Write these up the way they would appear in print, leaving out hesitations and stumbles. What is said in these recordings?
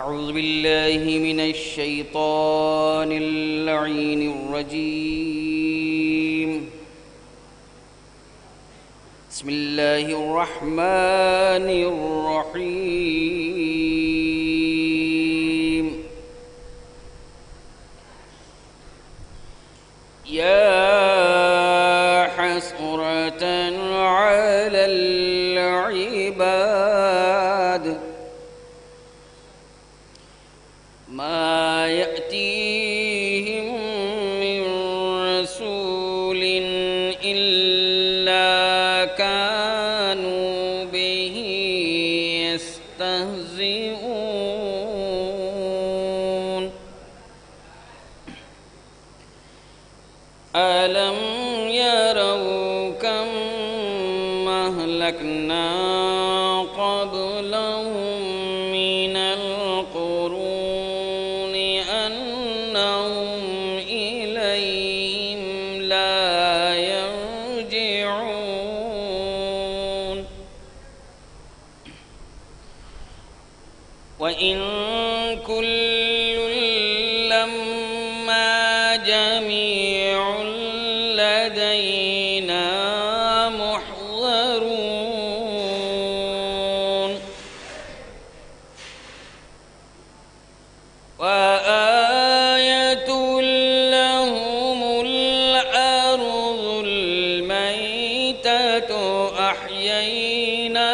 أعوذ بالله من الشيطان اللعين الرجيم. بسم الله الرحمن الرحيم. يا حسرة على العباد ما يأتيهم من رسول إلا كانوا به يستهزئون. ألم يروا كم أهلكنا قبلهم من القرون أنهم إليهم لا يرجعون. وإن كل لما جميع لدينا محضرون. وآية لهم الأرض الميتة أحييناها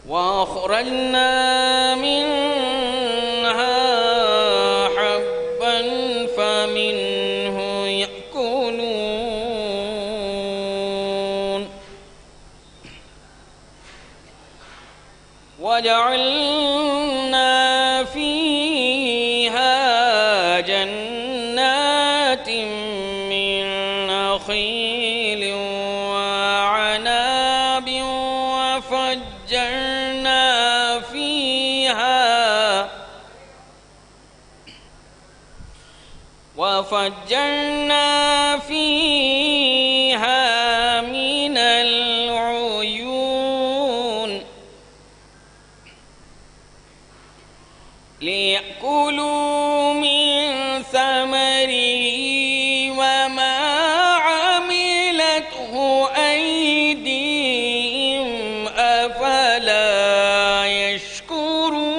وأخرجنا منها حبا فمنه يأكلون. وجعلنا فيها جنات من نخيل وعناب وفجرنا فيها من العيون ليأكلوا من ثمره وما عملته أيديهم أفلا يشكرون.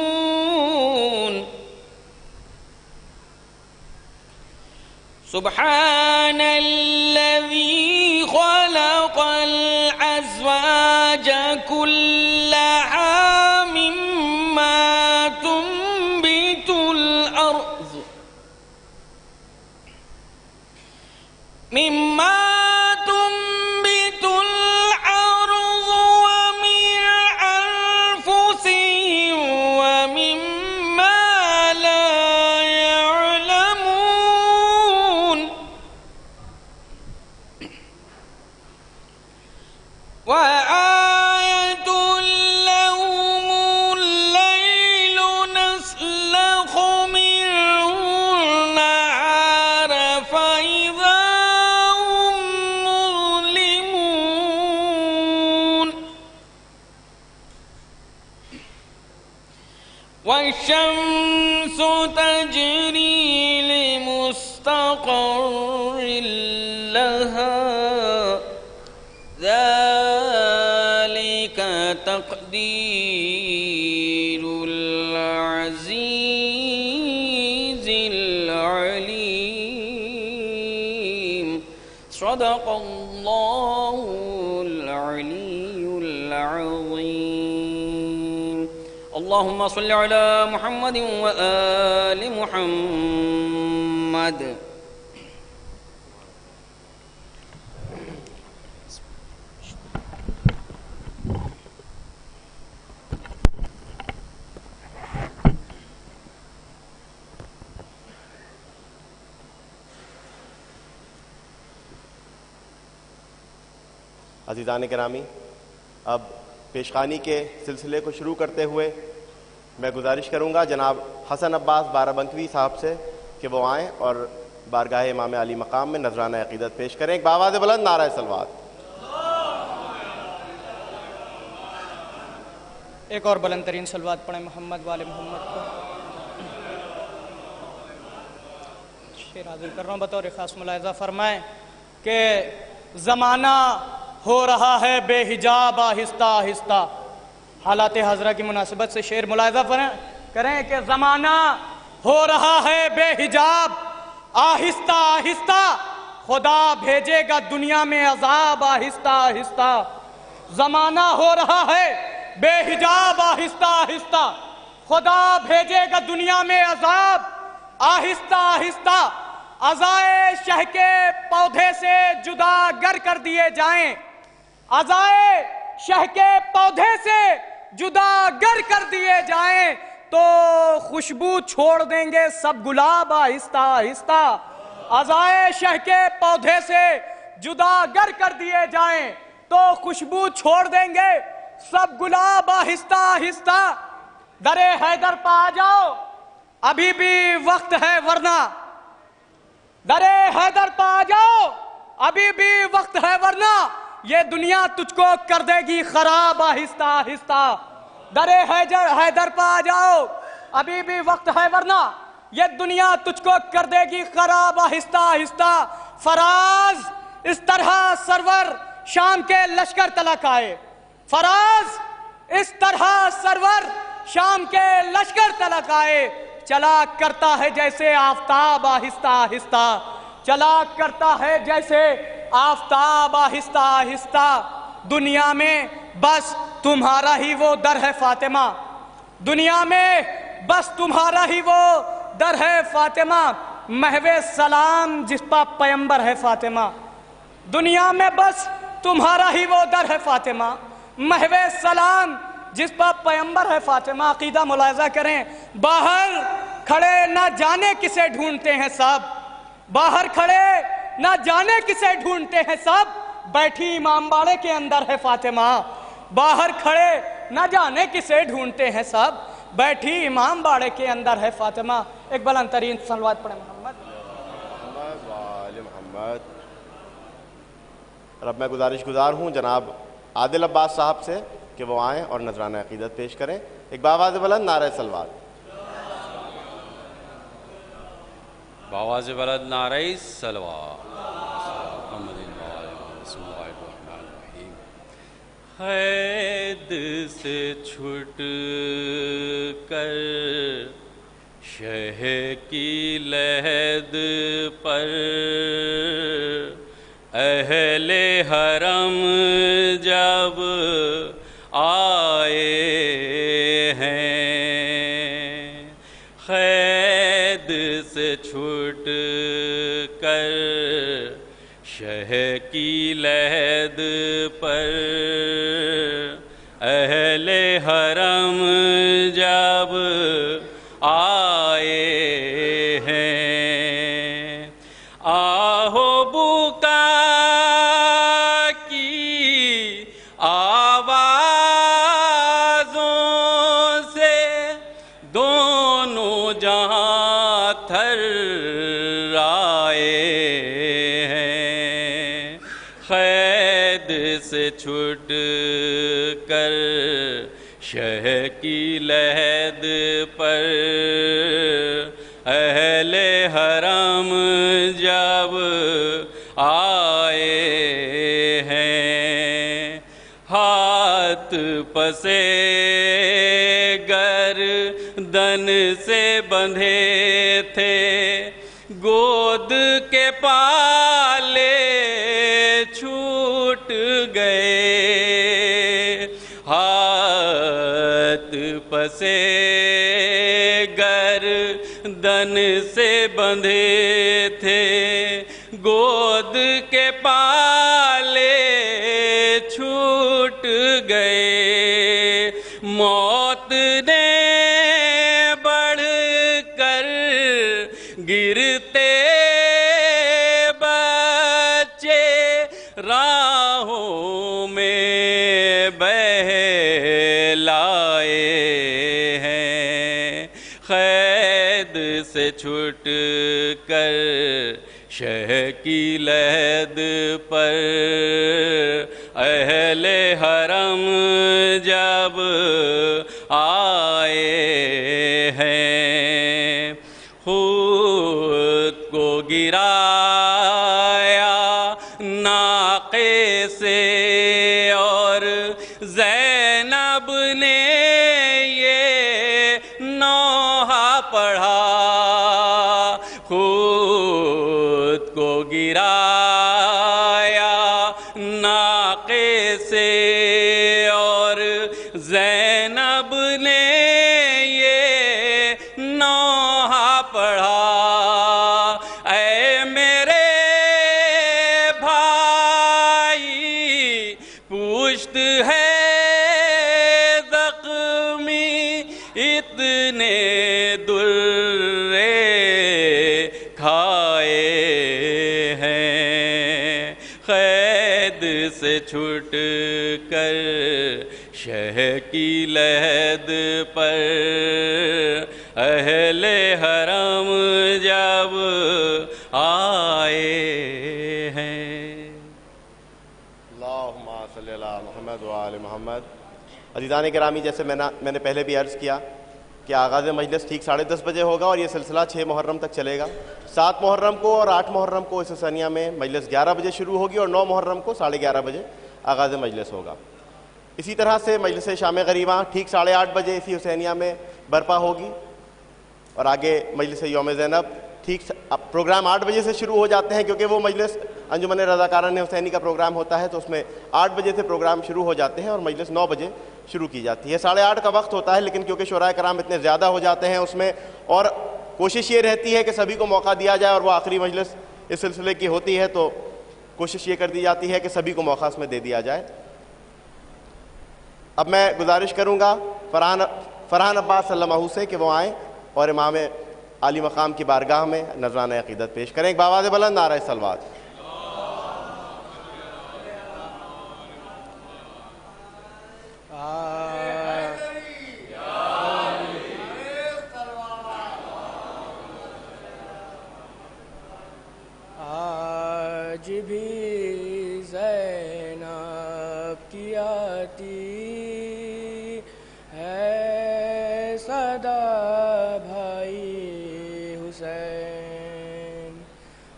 سبحان الذي خلق الأزواج كلها مما تنبت الأرض وآية لهم الليل نسلخ منه النهار فإذا هم مظلمون والشمس تجري لمستقر لها ذلك تقدير العزيز العليم صدق الله العلي العظيم اللهم صل على محمد وآل محمد عزیزان گرامی، اب پیشخوانی کے سلسلے کو شروع کرتے ہوئے میں گزارش کروں گا جناب حسن عباس بارابنکوی صاحب سے کہ وہ آئیں اور بارگاہ امام علی مقام میں نذرانہ عقیدت پیش کریں۔ ایک بآواز بلند نعرہ صلوات۔ ایک اور بلند ترین صلوات پڑھیں محمد والے محمد کو۔ شعر حاضر کر رہا ہوں، بطور خاص ملاحظہ فرمائیں کہ زمانہ ہو رہا ہے بے حجاب آہستہ آہستہ۔ حالات حاضرہ کی مناسبت سے شعر ملاحظہ کریں کہ زمانہ ہو رہا ہے بے حجاب آہستہ آہستہ، خدا بھیجے گا دنیا میں عذاب آہستہ آہستہ۔ زمانہ ہو رہا ہے بے حجاب آہستہ آہستہ، خدا بھیجے گا دنیا میں عذاب آہستہ آہستہ۔ عزائے شہ کے پودے سے جدا گر کر دیے جائیں، عزائے شہ کے پودے سے جدا گر کر دیے جائیں تو خوشبو چھوڑ دیں گے سب گلاب آہستہ آہستہ۔ عزائے شہ کے پودے سے جدا گر کر دیے جائیں تو خوشبو چھوڑ دیں گے سب گلاب آہستہ آہستہ۔ در حیدر پہ آ جاؤ ابھی بھی وقت ہے ورنہ، در حیدر پہ آ جاؤ ابھی بھی وقت ہے ورنہ یہ دنیا تجھ کو کر دے گی خراب آہستہ آہستہ۔ در حیدر پہ آ جاؤ ابھی بھی وقت ہے ورنہ یہ دنیا تجھ کو کر دے گی خراب آہستہ آہستہ۔ فراز اس طرح سرور شام کے لشکر تلک آئے، فراز اس طرح سرور شام کے لشکر تلک آئے، چلا کرتا ہے جیسے آفتاب آہستہ آہستہ، چلا کرتا ہے جیسے آفتاب آہستہ آہستہ۔ دنیا میں بس تمہارا ہی وہ در ہے فاطمہ، دنیا میں بس تمہارا ہی وہ در ہے فاطمہ، محو سلام جس پا پیمبر ہے فاطمہ۔ دنیا میں بس تمہارا ہی وہ در ہے فاطمہ، محو سلام جس پا پیمبر ہے فاطمہ۔ عقیدہ ملاحظہ کریں، باہر کھڑے نہ جانے کسے ڈھونڈتے ہیں سب، باہر کھڑے نہ جانے کسے ڈھونڈتے ہیں سب، بیٹھی امام باڑے کے اندر ہے فاطمہ۔ باہر کھڑے نہ جانے کسے ڈھونڈتے ہیں سب، بیٹھی امام باڑے کے اندر ہے فاطمہ۔ ایک بلند ترین صلوات پڑھیں محمد وآل محمد۔ اور اب میں گزارش گزار ہوں جناب عادل عباس صاحب سے کہ وہ آئیں اور نذرانہ عقیدت پیش کریں۔ ایک بآواز بلند نعرہ صلوات۔ بآواز بلند نعرہ صلوات۔ محمد بسم اللہ الرحمن الرحیم۔ قید سے چھٹ کر شہ کی لحد پر اہل حرم جب آئے ہیں، قید سے چھٹ کر شہ کی لحد پر اہل حرم جب آئے ہیں، آہو بکا کی آوازوں سے دونوں جہاں تھر آئے ہیں، قید سے چھٹ کر شہ کی لحد پر اہل حرم جب آئے ہیں، ہاتھ پسے گردن سے بندھے تھے، گود کے پالے چھوٹ گئے، ہاتھ پسے گردن سے بندھے تھے، گود کے پالے چھوٹ گئے، موت نے بڑھ کر گرتے بچے راہوں میں بہلائے ہیں، قید سے چھٹ کر شہ کی لحد پر اہل حرم جب آئے ہیں، خود کو گرایا ناقے سے اور زینب نے یہ نوحہ پڑھا، خود کو گرایا ناقے سے اور زینب نے یہ نوحہ پڑھا، اے میرے بھائی پشت ہے زخمی، اتنے درے کھائے ہیں، قید سے چھٹ کر شہ کی لحد پر اہل حرم جب آئے ہیں۔ اللہم صلی علی محمد و آل محمد۔ عزیزان گرامی، جیسے میں نے پہلے بھی عرض کیا کہ آغاز مجلس ٹھیک 10:30 بجے ہوگا اور یہ سلسلہ 6 محرم تک چلے گا۔ 7 محرم کو اور 8 محرم کو اس حسینیہ میں مجلس 11 بجے شروع ہوگی اور 9 محرم کو 11:30 بجے آغاز مجلس ہوگا۔ اسی طرح سے مجلس شام غریباں ٹھیک 8:30 بجے اسی حسینیہ میں برپا ہوگی، اور آگے مجلس یوم زینب ٹھیک پروگرام 8 بجے سے شروع ہو جاتے ہیں، کیونکہ وہ مجلس انجمن رضاکاران حسینی کا پروگرام ہوتا ہے، تو اس میں 8 بجے سے پروگرام شروع ہو جاتے ہیں اور مجلس 9 بجے شروع کی جاتی ہے۔ 8:30 کا وقت ہوتا ہے، لیکن کیونکہ شعراء کرام اتنے زیادہ ہو جاتے ہیں اس میں، اور کوشش یہ رہتی ہے کہ سبھی کو موقع دیا جائے، اور وہ آخری مجلس اس سلسلے کی ہوتی ہے، تو کوشش یہ کر دی جاتی ہے کہ سبھی کو موقع اس میں دے دیا جائے۔ اب میں گزارش کروں گا فرحان عباس سلمہ سے کہ وہ آئیں اور امام عالی مقام کی بارگاہ میں نذرانہ عقیدت پیش کریں۔ ایک بآواز بلند نعرہ صلوات۔ آج بھی زینب کی آتی ہے صدا بھائی حسین،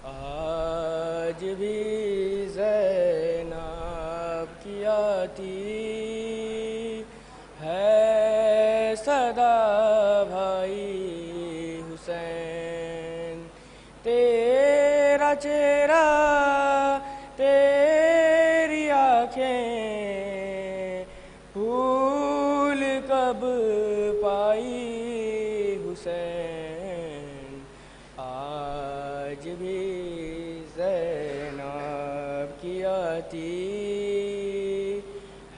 آج بھی زینب کی آتی ہے صدا بھائی حسین، تیرا چہرہ تیری آنکھیں پھول کب پائی حسین، آج بھی زینب کی آتی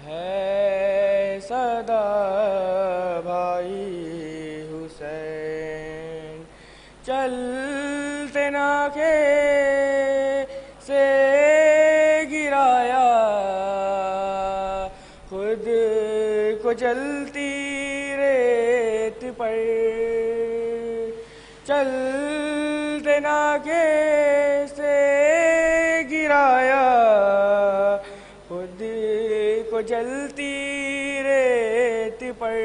ہے صدا بھائی حسین، چلتے ناکے سے گرایا خود کو جلتی ریت پر چلتے ناکے سے گرایا، خود کو جلتی ریت پر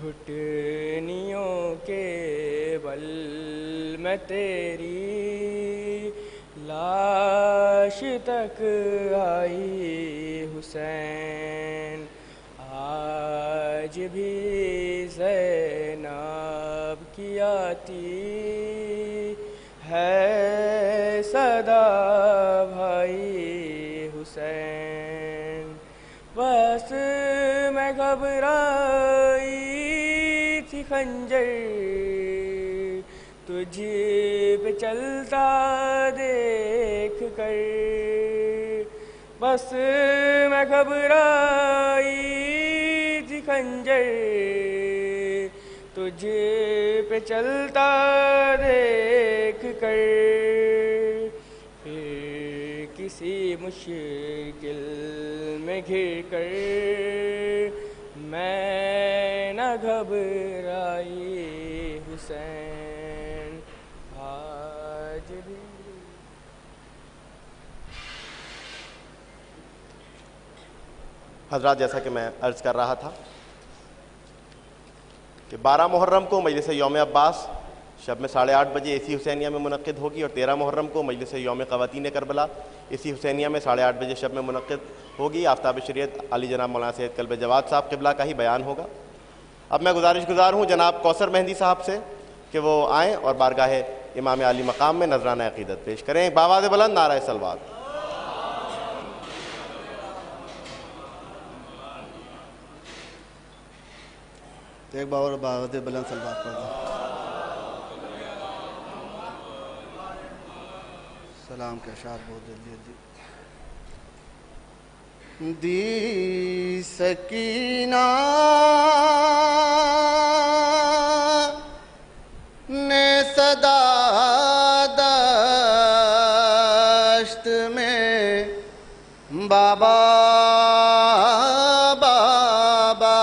گھٹنیوں کے بل میں تیری لاش تک آئی حسین، آج بھی زینب کی آتی ہے صدا بھائی حسین، بس میں گھبرائی تھی خنجر تجھ پہ چلتا دیکھ کر، بس میں گھبرائی تھی خنجر تجھ پہ چلتا دیکھ کر، پھر کسی مشکل میں گر کر میں نہ گھبرائی حسین، آج بھی حضرات جیسا کہ میں عرض کر رہا تھا کہ 12 محرم کو مجلس یوم عباس شب میں 8:30 بجے اسی حسینیہ میں منعقد ہوگی، اور 13 محرم کو مجلس یوم خواتین کربلا اسی حسینیہ میں 8:30 بجے شب میں منعقد ہوگی۔ آفتاب شریعت علی جناب مولانا سید قلب جواد صاحب قبلہ کا ہی بیان ہوگا۔ اب میں گزار ہوں جناب کوثر مہندی صاحب سے کہ وہ آئیں اور بارگاہ امام عالی مقام میں نذرانہ عقیدت پیش کریں۔ بآواز بلند نعرہ صلوات۔ ایک بار بآواز بلند صلوات پڑھ دیں۔ سلام کے اشعار بہت جلدی دی سکینہ نے صدا دشت میں بابا بابا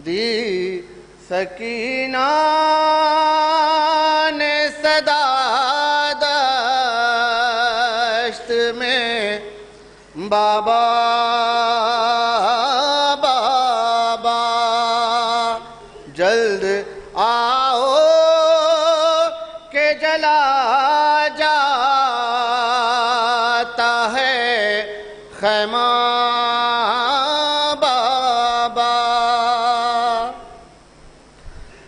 دی سکینہ نے صدا دشت میں بابا بابا جلد آؤ کہ جلا جاتا ہے خیمہ بابا،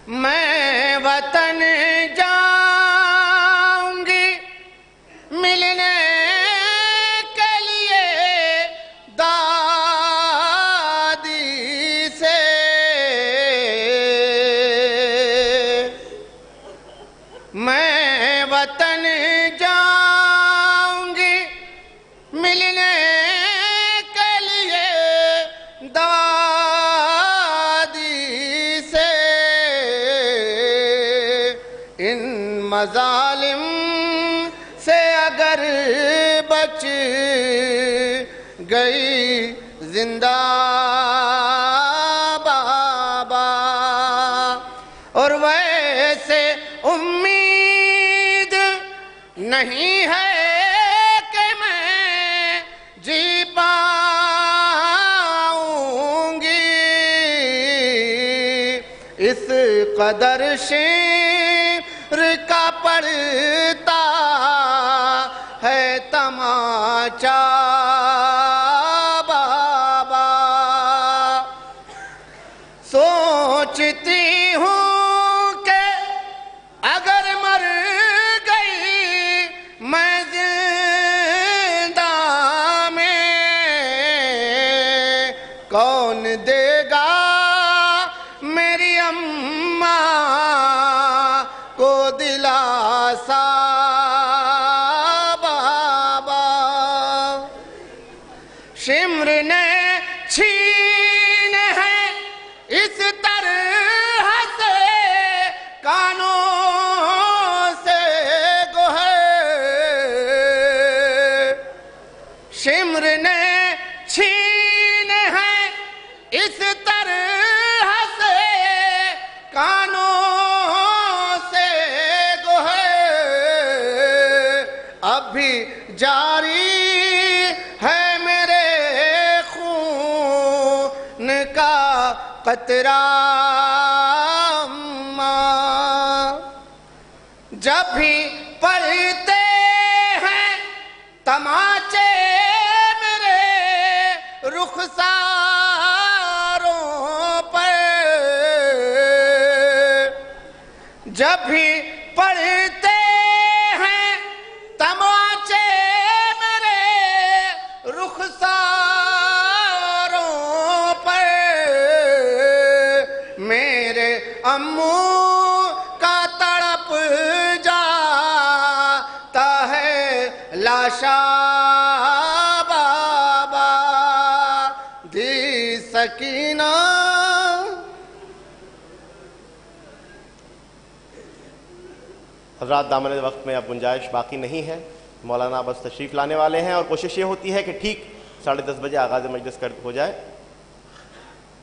میں وطن جاؤں گی ملنے کے لیے دادی سے، میں وطن جاؤں گی ملنے کے لیے دادی سے، ان مظالم سے اگر بچ گئی زندہ بابا، اور ویسے امید نہیں ہے کہ میں جی پاؤں گی، اس قدر شیر کا پڑتا ہے تماچا بابا، سوچتی ہوں کہ اگر مر گئی میں زندہ میں، کون دے گا میری اماں کو دلاسا بابا، شمر نے چھین ہے اس طرح سے کانوں سے گوہر، شمر نے چھین ہے اس طرح سے کانوں سے گوہر اب بھی جاری ہے میرے خون کا قطرہ جب بھی پڑھتے ہیں تماچے میرے رخساروں پر جب بھی پڑھتے ہیں تماچے میرے رخساروں پر میرے امو کا تڑپ جاتا ہے لاشا بابا دی سکینہ حضرات دامن وقت میں اب گنجائش باقی نہیں ہے، مولانا بس تشریف لانے والے ہیں اور کوشش یہ ہوتی ہے کہ ٹھیک 10:30 بجے آغاز مجلس ہو جائے۔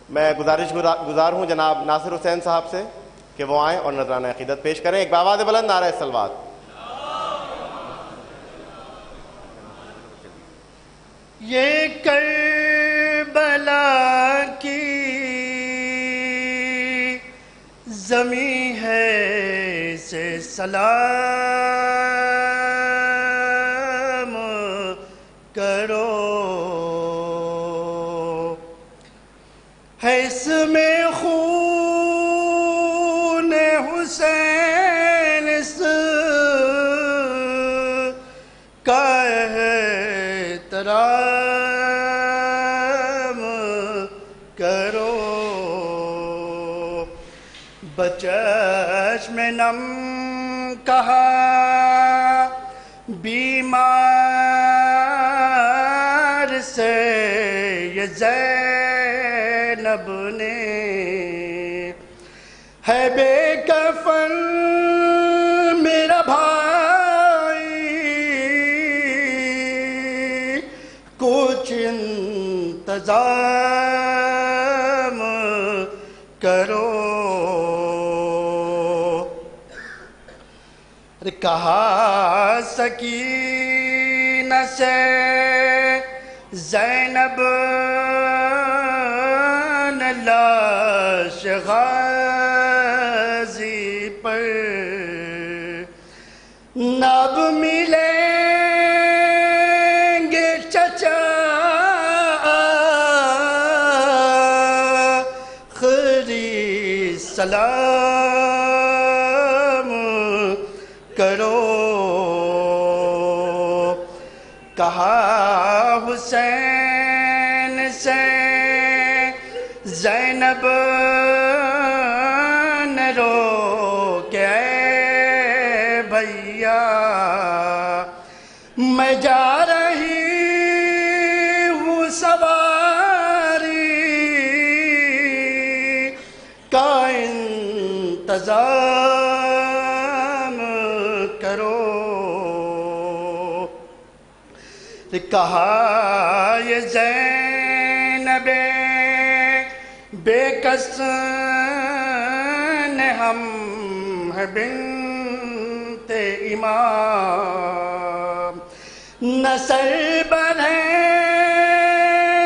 میں گزار ہوں جناب ناصر حسین صاحب سے کہ وہ آئیں اور نذرانہ عقیدت پیش کریں۔ ایک بآواز بلند نعرہ صلوات۔ یہ کربلا کی زمین ہے سے سلام کرو، ہے اس میں خون حسین اس کا احترام کرو، بچشم نم کہا بیمار سے یہ زینب نے، ہے بے کفن میرا بھائی کچھ انتظام کرو، کہا سکینہ سے زینب نے لاش غازی پر نب ملیں گے چچا آخری سلام کرو، کہا حسین سے زینب نے رو کے بھیا میں جا رہی ہوں سواری کا انتظام کرو، کہا یہ زینب بے کس نے ہم ہے بنت امام، نہ سر بڑھے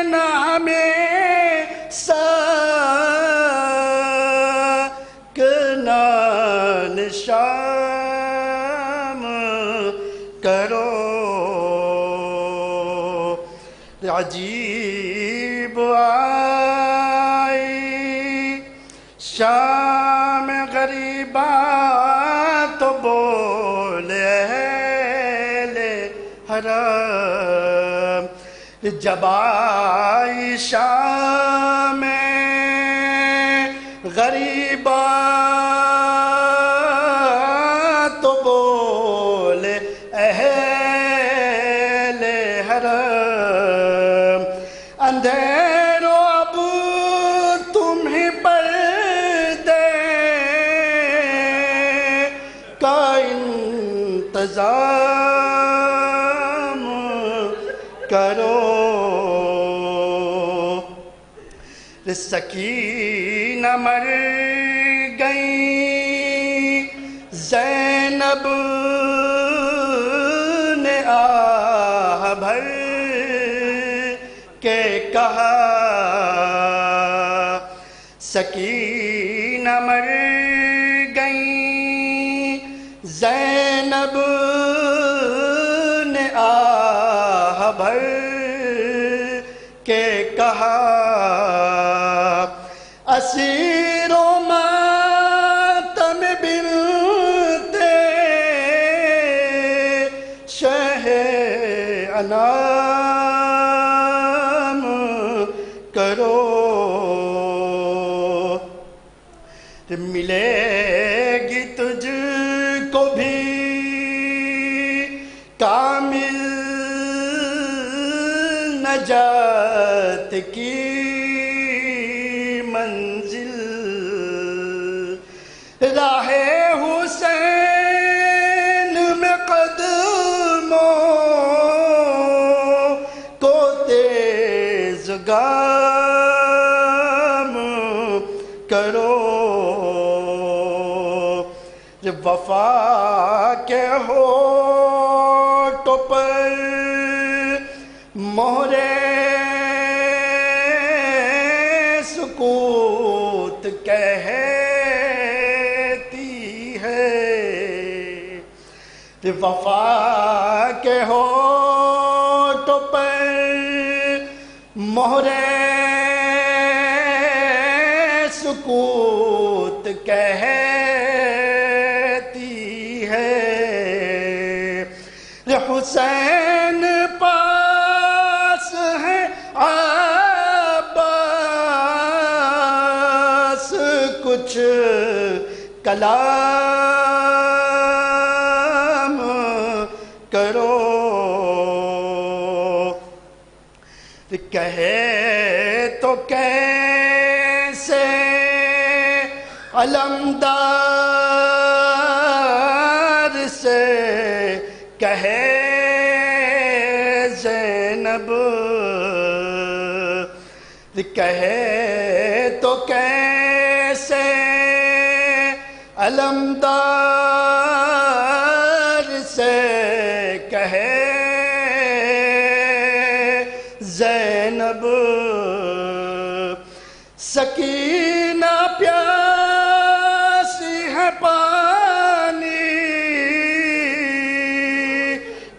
نہ ہمیں ساکنان شام کرو، عجیب آئی شام غریبہ تو بولے اہل حرم، جب آئی شام غریبہ تو بولے اہل حرم، اندھیرو اب تمہیں پردے کا انتظام کرو. سکینہ مر گئی زینب نے آہ بھر کے کہا. سکینہ مر گئی زینب نے آہ بھر کے کہا. اسیر و ماتم بنت شہ انام کرو. ملے گی تجھ کو بھی کامل نجات کی منزل. راہ حسین میں قدموں کو تیز گام کرو. وفا کے ہونٹوں پر مہر سکوت کہتی ہے. وفا کے ہونٹوں پر مہر سکوت کہتی ہے. حسین پاس ہے عباس کچھ کلام کرو. کہے تو کیسے علمدار سے کہے زینب. کہے تو کیسے علمدار سے کہے زینب. سکینہ پیاسی ہے پانی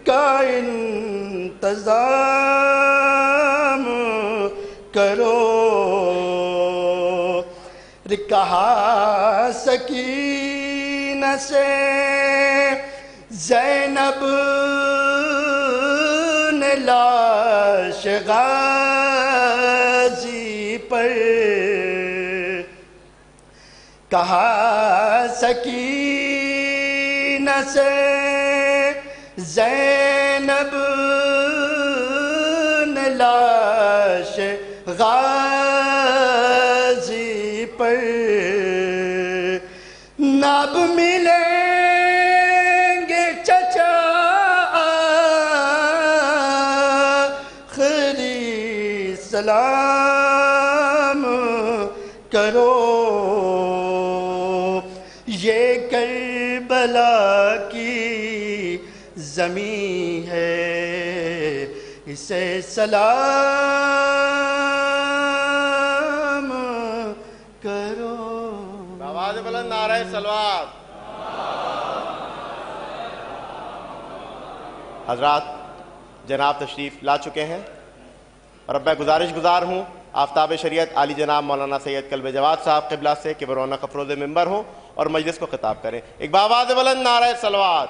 کا انتظام کرو. کہا سکینہ سے زینب نے لاش غازی پر. کہا سکینہ سے زینب نے لاش غازی پر. ناب ملیں گے چچا آخری سلام کرو. یہ کربلا کی زمین ہے اسے سلام کرو. آواز بلند نعرہ صلوات. حضرات جناب تشریف لا چکے ہیں اور اب میں گزارش گزار ہوں آفتاب شریعت عالی جناب مولانا سید کلب جواد صاحب قبلہ سے کہ وہ رونق افروز ممبر ہوں اور مجلس کو خطاب کریں. ایک بآواز بلند نعرہ صلوات.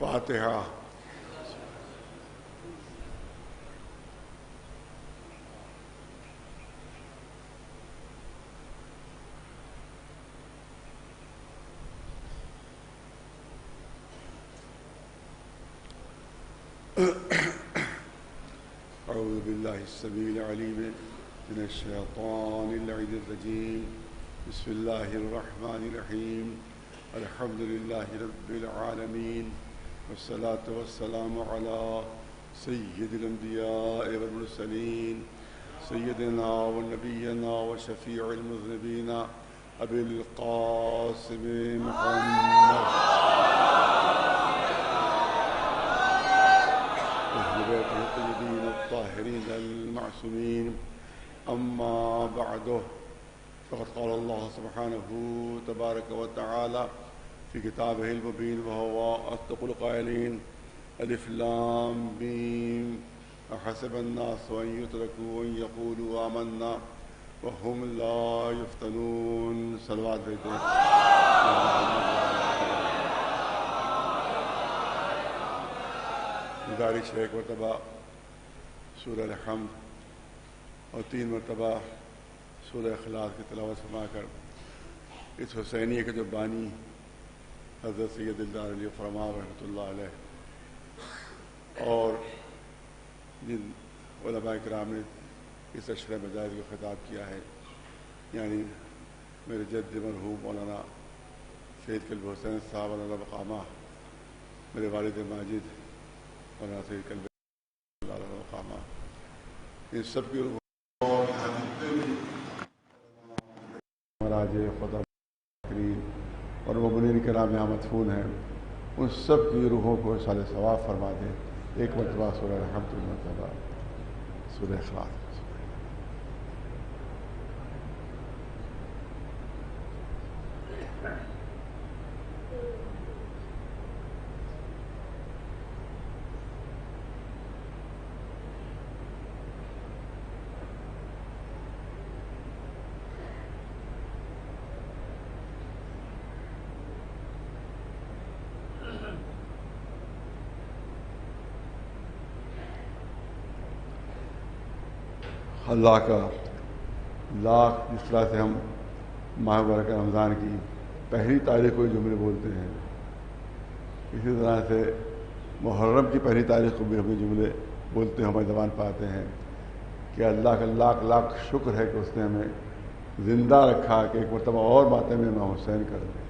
فاتحہ. أعوذ بالله السميع العليم من الشيطان اللعين الرجيم. بسم الله الرحمن الرحيم. الحمد لله رب العالمين والصلاة والسلام على سيد الأنبياء والمرسلين سيدنا ونبينا وشفيع المذنبين أبي القاسم محمد أهل بيته الطيبين الطاهرين المعصومين. أما بعد، فقد قال الله سبحانه تبارك وتعالى في كتابه المبين وهو أصدق القائلين: ألف لام ميم أحسب الناس أن يتركوا أن يقولوا آمنا وهم لا يفتنون. صلوات بھیجتے ہیں. گزارش ہے ایک مرتبہ سورہ الحمد اور 3 مرتبہ سورہ اخلاص کی تلاوت فرما کر اس حسینیہ کے جو بانی حضرت سید دلدار علی فرما رحمۃ اللہ علیہ اور جن علماء کرام نے اس اشرح مجاز کو خطاب کیا ہے، یعنی میرے جد مرحوم مولانا سید قلب حسین صاحب علیہ مقامہ، میرے والد ماجد مولانا سید قلب علیہ مقامہ، ان سب کی مراج خدا کریم اور مبنین کرام یہاں مدفون ہیں، ان سب کی روحوں کو سال ثواب فرما دے. ایک مرتبہ سورہ الحمد، مرتبہ سورہ اخلاص. اللہ کا لاکھ جس طرح سے ہم ماہ مبارک رمضان کی پہلی تاریخ کو جملے بولتے ہیں، اسی طرح سے محرم کی پہلی تاریخ کو بھی ہم جملے بولتے ہیں، ہماری زبان پاتے ہیں کہ اللہ کا لاکھ لاکھ شکر ہے کہ اس نے ہمیں زندہ رکھا کہ ایک مرتبہ اور ماتم امام حسین کر دیں،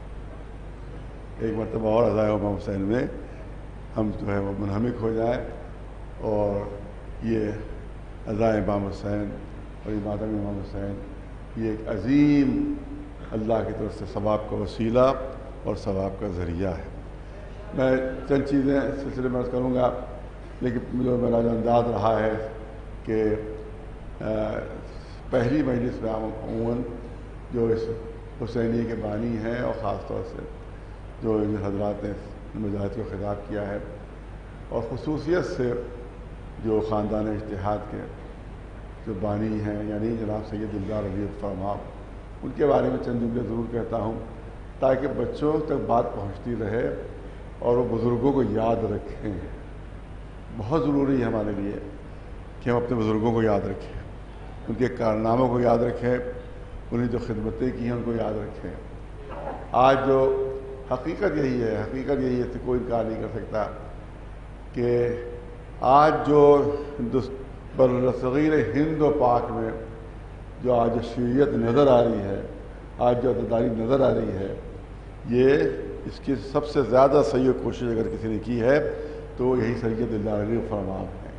ایک مرتبہ اور عزائے امام حسین میں ہم جو ہے وہ منہمک ہو جائیں اور یہ عزائے امام حسین اور یہ ماتم امام حسین یہ ایک عظیم اللہ کی طرف سے ثواب کا وسیلہ اور ثواب کا ذریعہ ہے۔ میں چند چیزیں اس سلسلے میں عرض کروں گا، لیکن جو میرا جو انداز رہا ہے کہ پہلی مجلس میں عموماً جو اس حسینیے کے بانی ہیں اور خاص طور سے جو ان حضرات نے مجاہد کو خطاب کیا ہے، اور خصوصیت سے جو خاندان اجتہاد کے جو بانی ہیں یعنی جناب سید دلدار علی فرما، ان کے بارے میں چند جملے ضرور کہتا ہوں تاکہ بچوں تک بات پہنچتی رہے اور وہ بزرگوں کو یاد رکھیں۔ بہت ضروری ہے ہمارے لیے کہ ہم اپنے بزرگوں کو یاد رکھیں، ان کے کارناموں کو یاد رکھیں، انہیں جو خدمتیں کی ہیں ان کو یاد رکھیں۔ آج جو حقیقت یہی ہے اس سے کوئی انکار نہیں کر سکتا کہ آج جو برصغیر ہند و پاک میں جو آج شیعیت نظر آ رہی ہے، آج جو عدداری نظر آ رہی ہے، یہ اس کی سب سے زیادہ صحیح کوشش اگر کسی نے کی ہے تو یہی سید دلدار علی فرمان ہے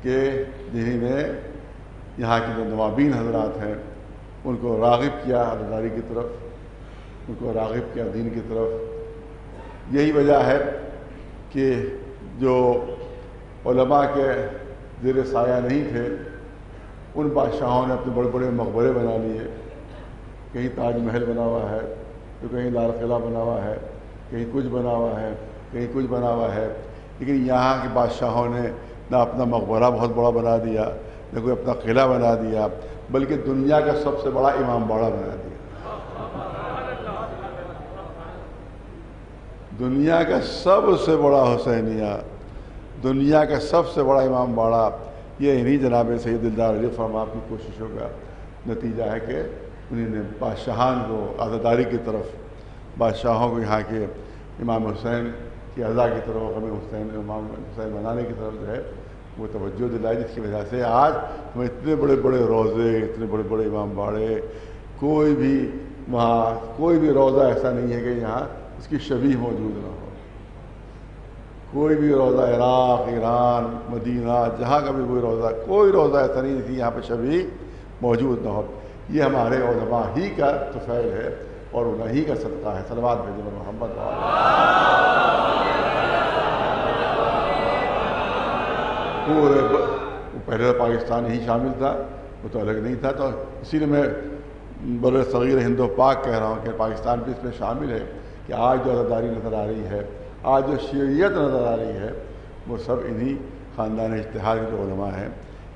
کہ جنہیں نے یہاں کے جو نوابین حضرات ہیں ان کو راغب کیا عدداری کی طرف، ان کو راغب کیا دین کی طرف۔ یہی وجہ ہے کہ جو علماء کے زیر سایہ نہیں تھے ان بادشاہوں نے اپنے بڑے بڑے مقبرے بنا لیے، کہیں تاج محل بنا ہوا ہے تو کہیں لال قلعہ بنا ہوا ہے، کہیں کچھ بنا ہوا ہے، کہیں کچھ بنا ہوا ہے، لیکن یہاں کے بادشاہوں نے نہ اپنا مقبرہ بہت بڑا بنا دیا، نہ کوئی اپنا قلعہ بنا دیا، بلکہ دنیا کا سب سے بڑا امام باڑہ بنا دیا۔ دنیا کا سب سے بڑا حسینیہ، دنیا کا سب سے بڑا امام باڑہ، یہ انہی جناب سید دلدار علی فرما کی کوششوں کا نتیجہ ہے کہ انہوں نے بادشاہان کو عزاداری کی طرف، بادشاہوں کو یہاں کے امام حسین کی عزا کی طرف، ہمیں امام حسین بنانے کی طرف جو ہے وہ توجہ دلائی، جس کی وجہ سے آج ہمیں اتنے بڑے بڑے روضے، اتنے بڑے بڑے امام باڑے، کوئی بھی وہاں کوئی بھی روضہ ایسا نہیں ہے کہ یہاں اس کی شبیہ موجود نہ ہو۔ کوئی بھی روضہ عراق، ایران، مدینہ، جہاں کا بھی کوئی روضہ ایسا نہیں تھی یہاں پہ شبیہ موجود نہ ہو۔ یہ ہمارے علماء ہی کا طفیل ہے اور انہی کا صدقہ ہے۔ صلوات بھیجیں محمد۔ پورے پہلے پاکستان ہی شامل تھا، وہ تو الگ نہیں تھا، تو اسی لیے میں بر صغیر ہند و پاک کہہ رہا ہوں کہ پاکستان بھی اس میں شامل ہے کہ آج جو عزاداری نظر آ رہی ہے، آج جو شیعیت نظر آ رہی ہے، وہ سب انہی خاندان اجتہاد کے جو علماء ہیں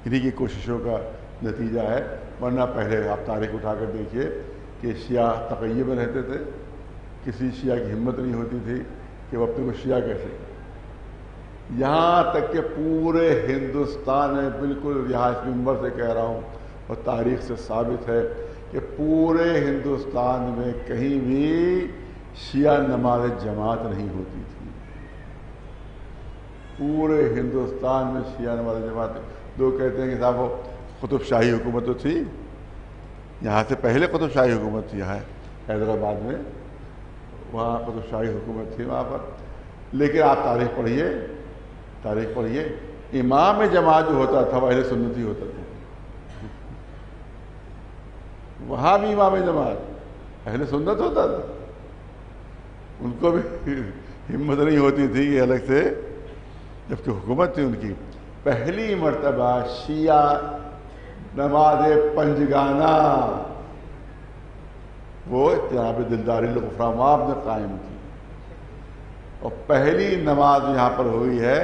انہی کی کوششوں کا نتیجہ ہے۔ ورنہ پہلے آپ تاریخ اٹھا کر دیکھیے کہ شیعہ تقیہ میں رہتے تھے، کسی شیعہ کی ہمت نہیں ہوتی تھی کہ وہ اپنے کو شیعہ کیسے، یہاں تک کہ پورے ہندوستان میں، بالکل یہاں اس منبر سے کہہ رہا ہوں اور تاریخ سے ثابت ہے کہ پورے ہندوستان میں کہیں بھی شیعہ نماز جماعت نہیں ہوتی تھی۔ پورے ہندوستان میں شیعہ نماز جماعت، لوگ کہتے ہیں کہ صاحب وہ قطب شاہی حکومت تو تھی، یہاں سے پہلے قطب شاہی حکومت تھی، یہاں حیدرآباد میں وہاں قطب شاہی حکومت تھی وہاں پر، لیکن آپ تاریخ پڑھیے، امام جماعت جو ہوتا تھا وہ اہل سنت ہی ہوتا تھا۔ وہاں بھی امام جماعت اہل سنت ہوتا تھا، ان کو بھی ہمت نہیں ہوتی تھی کہ الگ سے، جبکہ حکومت تھی ان کی۔ پہلی مرتبہ شیعہ نماز پنجگانہ وہ جناب دلدار علی غفران نے قائم کی، اور پہلی نماز یہاں پر ہوئی ہے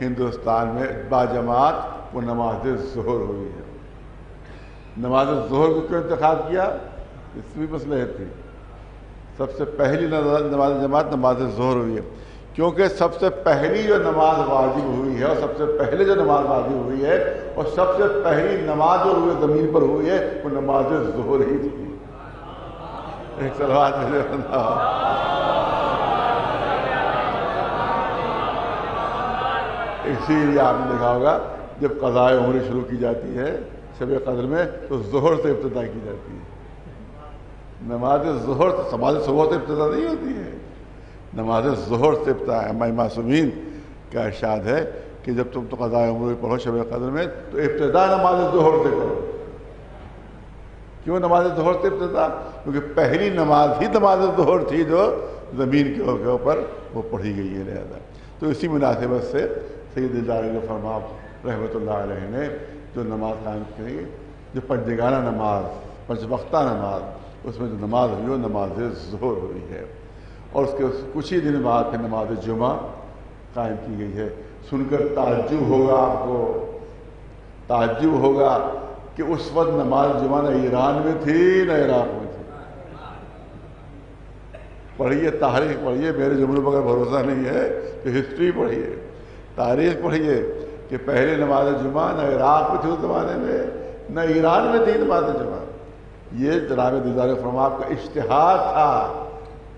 ہندوستان میں باجماعت، وہ نماز ظہر ہوئی ہے۔ نماز ظہر کو کیوں انتخاب کیا؟ اس میں مصلحت تھی۔ سب سے پہلی نماز جماعت نماز ظہر ہوئی ہے، کیونکہ سب سے پہلی جو نماز واجب ہوئی ہے، اور سب سے پہلے جو نماز واجب ہوئی ہے، اور سب سے پہلی نماز جو ہوئی زمین پر ہوئی ہے، وہ نماز ظہر ہی تھی۔ ایک صلوات اسی لیے آپ نے دیکھا ہوگا جب قضاء عمر شروع کی جاتی ہے شب قدر میں تو ظہر سے ابتدا کی جاتی ہے۔ نماز ظہر سے، نماز صبح سے ابتدا نہیں ہوتی ہے، نماز ظہر سے ابتدا ہے۔ امام معصومین کا ارشاد ہے کہ جب تم تو قضاء عمر پڑھو شب قدر میں تو ابتدا نماز ظہر سے کرو. کیوں نماز ظہر سے ابتدا؟ کیونکہ پہلی نماز ہی نماز ظہر تھی جو زمین کے اوپر وہ پڑھی گئی ہے. لہذا تو اسی مناسبت سے سید دلدار فرما رحمۃ اللہ علیہ نے جو نماز قائم کی، جو پنجگانہ نماز، پنج وقتہ نماز، اس میں جو نماز ہوئی وہ نماز ظہر ہوئی ہے. اور اس کے کچھ ہی دن بعد پھر نماز جمعہ قائم کی گئی ہے. سن کر تعجب ہوگا، آپ کو تعجب ہوگا کہ اس وقت نماز جمعہ نہ ایران میں تھی نہ عراق میں تھی. پڑھیے، تاریخ پڑھیے، میرے جملوں پر اگر بھروسہ نہیں ہے تو ہسٹری پڑھیے، تاریخ پڑھیے کہ پہلے نماز جمعہ نہ عراق میں تھی اس زمانے میں نہ ایران میں تھی نماز جمعہ. یہ جناب دلدار فرما کا اشتہار تھا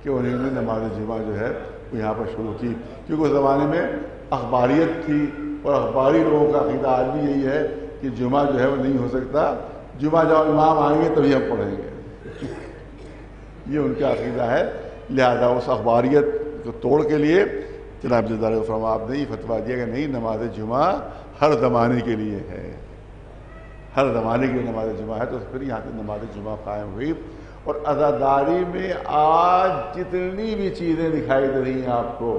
کہ انہوں نے نماز جمعہ جو ہے وہ یہاں پر شروع کی، کیونکہ اس زمانے میں اخباریت تھی اور اخباری لوگوں کا عقیدہ آج بھی یہی ہے کہ جمعہ جو ہے وہ نہیں ہو سکتا، جمعہ جب امام آئیں گے تبھی ہم پڑھیں گے. یہ ان کا عقیدہ ہے. لہذا اس اخباریت کو توڑ کے لیے جناب دلدار فرما آپ نے یہ فتویٰ دیا کہ نہیں، نماز جمعہ ہر زمانے کے لیے ہے، ہر زمانے کے لیے نماز جمعہ ہے. تو پھر یہاں سے نماز جمعہ قائم ہوئی. اور عزاداری میں آج جتنی بھی چیزیں دکھائی دے رہی ہیں آپ کو،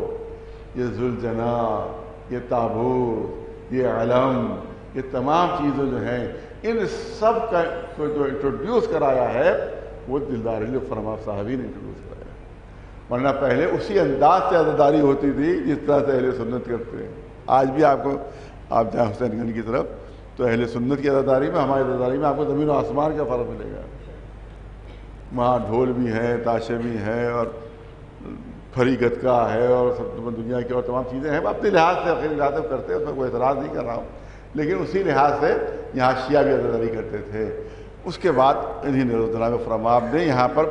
یہ ذوالجناح، یہ تابوت، یہ علم، یہ تمام چیزیں جو ہیں، ان سب کا جو انٹروڈیوس کرایا ہے وہ دلدار فرما صاحب ہی نے انٹروڈیوس کرایا. ورنہ پہلے اسی انداز سے عزاداری ہوتی تھی جس طرح سے اہل سنت کرتے ہیں. آج بھی آپ کو، آپ جائیں حسین گنج کی طرف تو اہل سنت کی عزاداری میں ہماری عزاداری میں آپ کو زمین و آسمان کا فرق ملے گا. وہاں ڈھول بھی ہے، تاشے بھی ہیں، اور پھری گتکا ہے، اور سب دنیا کی اور تمام چیزیں ہیں. اپنے لحاظ سے اپنے لحاظ سے کرتے ہیں، اس میں کوئی اعتراض نہیں کر رہا ہوں، لیکن اسی لحاظ سے یہاں شیعہ بھی عزاداری کرتے تھے. اس کے بعد انہیں جناب فرما نے یہاں پر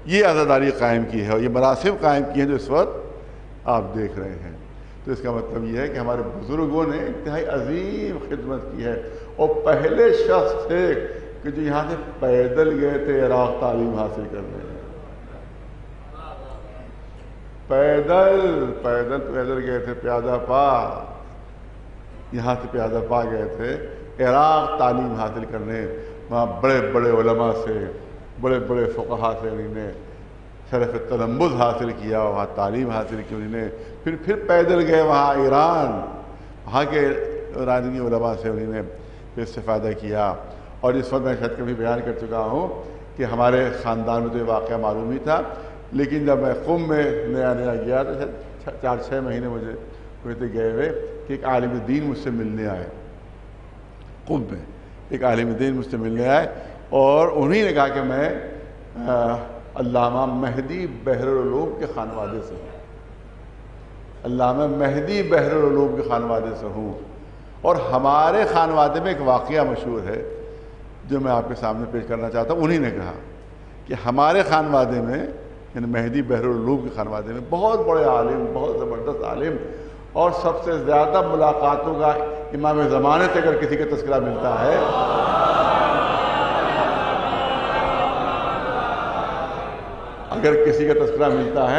یہ عزاداری قائم کی ہے اور یہ مراسم قائم کی ہیں جو اس وقت آپ دیکھ رہے ہیں. تو اس کا مطلب یہ ہے کہ ہمارے بزرگوں نے انتہائی عظیم خدمت کی ہے، اور پہلے شخص تھے کہ جو یہاں سے پیدل گئے تھے عراق تعلیم حاصل کرنے. پیدل گئے تھے، پیادہ پا، یہاں سے پیادہ پا گئے تھے عراق تعلیم حاصل کرنے. وہاں بڑے بڑے علماء سے، بڑے بڑے فقہا سے انہوں نے شرف تلمذ حاصل کیا، وہاں تعلیم حاصل کی انہوں نے. پھر پیدل گئے وہاں ایران، وہاں کے ایرانی علماء سے انہوں نے پھر استفادہ کیا. اور اس وقت میں شاید کبھی بیان کر چکا ہوں کہ ہمارے خاندان میں تو یہ واقعہ معلوم ہی تھا، لیکن جب میں قم میں نیا گیا تو شاید 4-6 مہینے مجھے ہوئے گئے ہوئے کہ ایک عالم دین مجھ سے ملنے آئے. قم میں ایک عالم دین مجھ سے ملنے آئے اور انہی نے کہا کہ میں علامہ مہدی بحر العلوم کے خانوادے سے ہوں، علامہ مہدی بحر العلوم کے خانوادے سے ہوں. اور ہمارے خانوادے میں ایک واقعہ مشہور ہے جو میں آپ کے سامنے پیش کرنا چاہتا ہوں. انہی نے کہا کہ ہمارے خانوادے میں، یعنی مہدی بحر العلوم کے خانوادے میں بہت بڑے عالم، بہت زبردست عالم، اور سب سے زیادہ ملاقاتوں کا امام زمانے سے اگر کسی کا تذکرہ ملتا ہے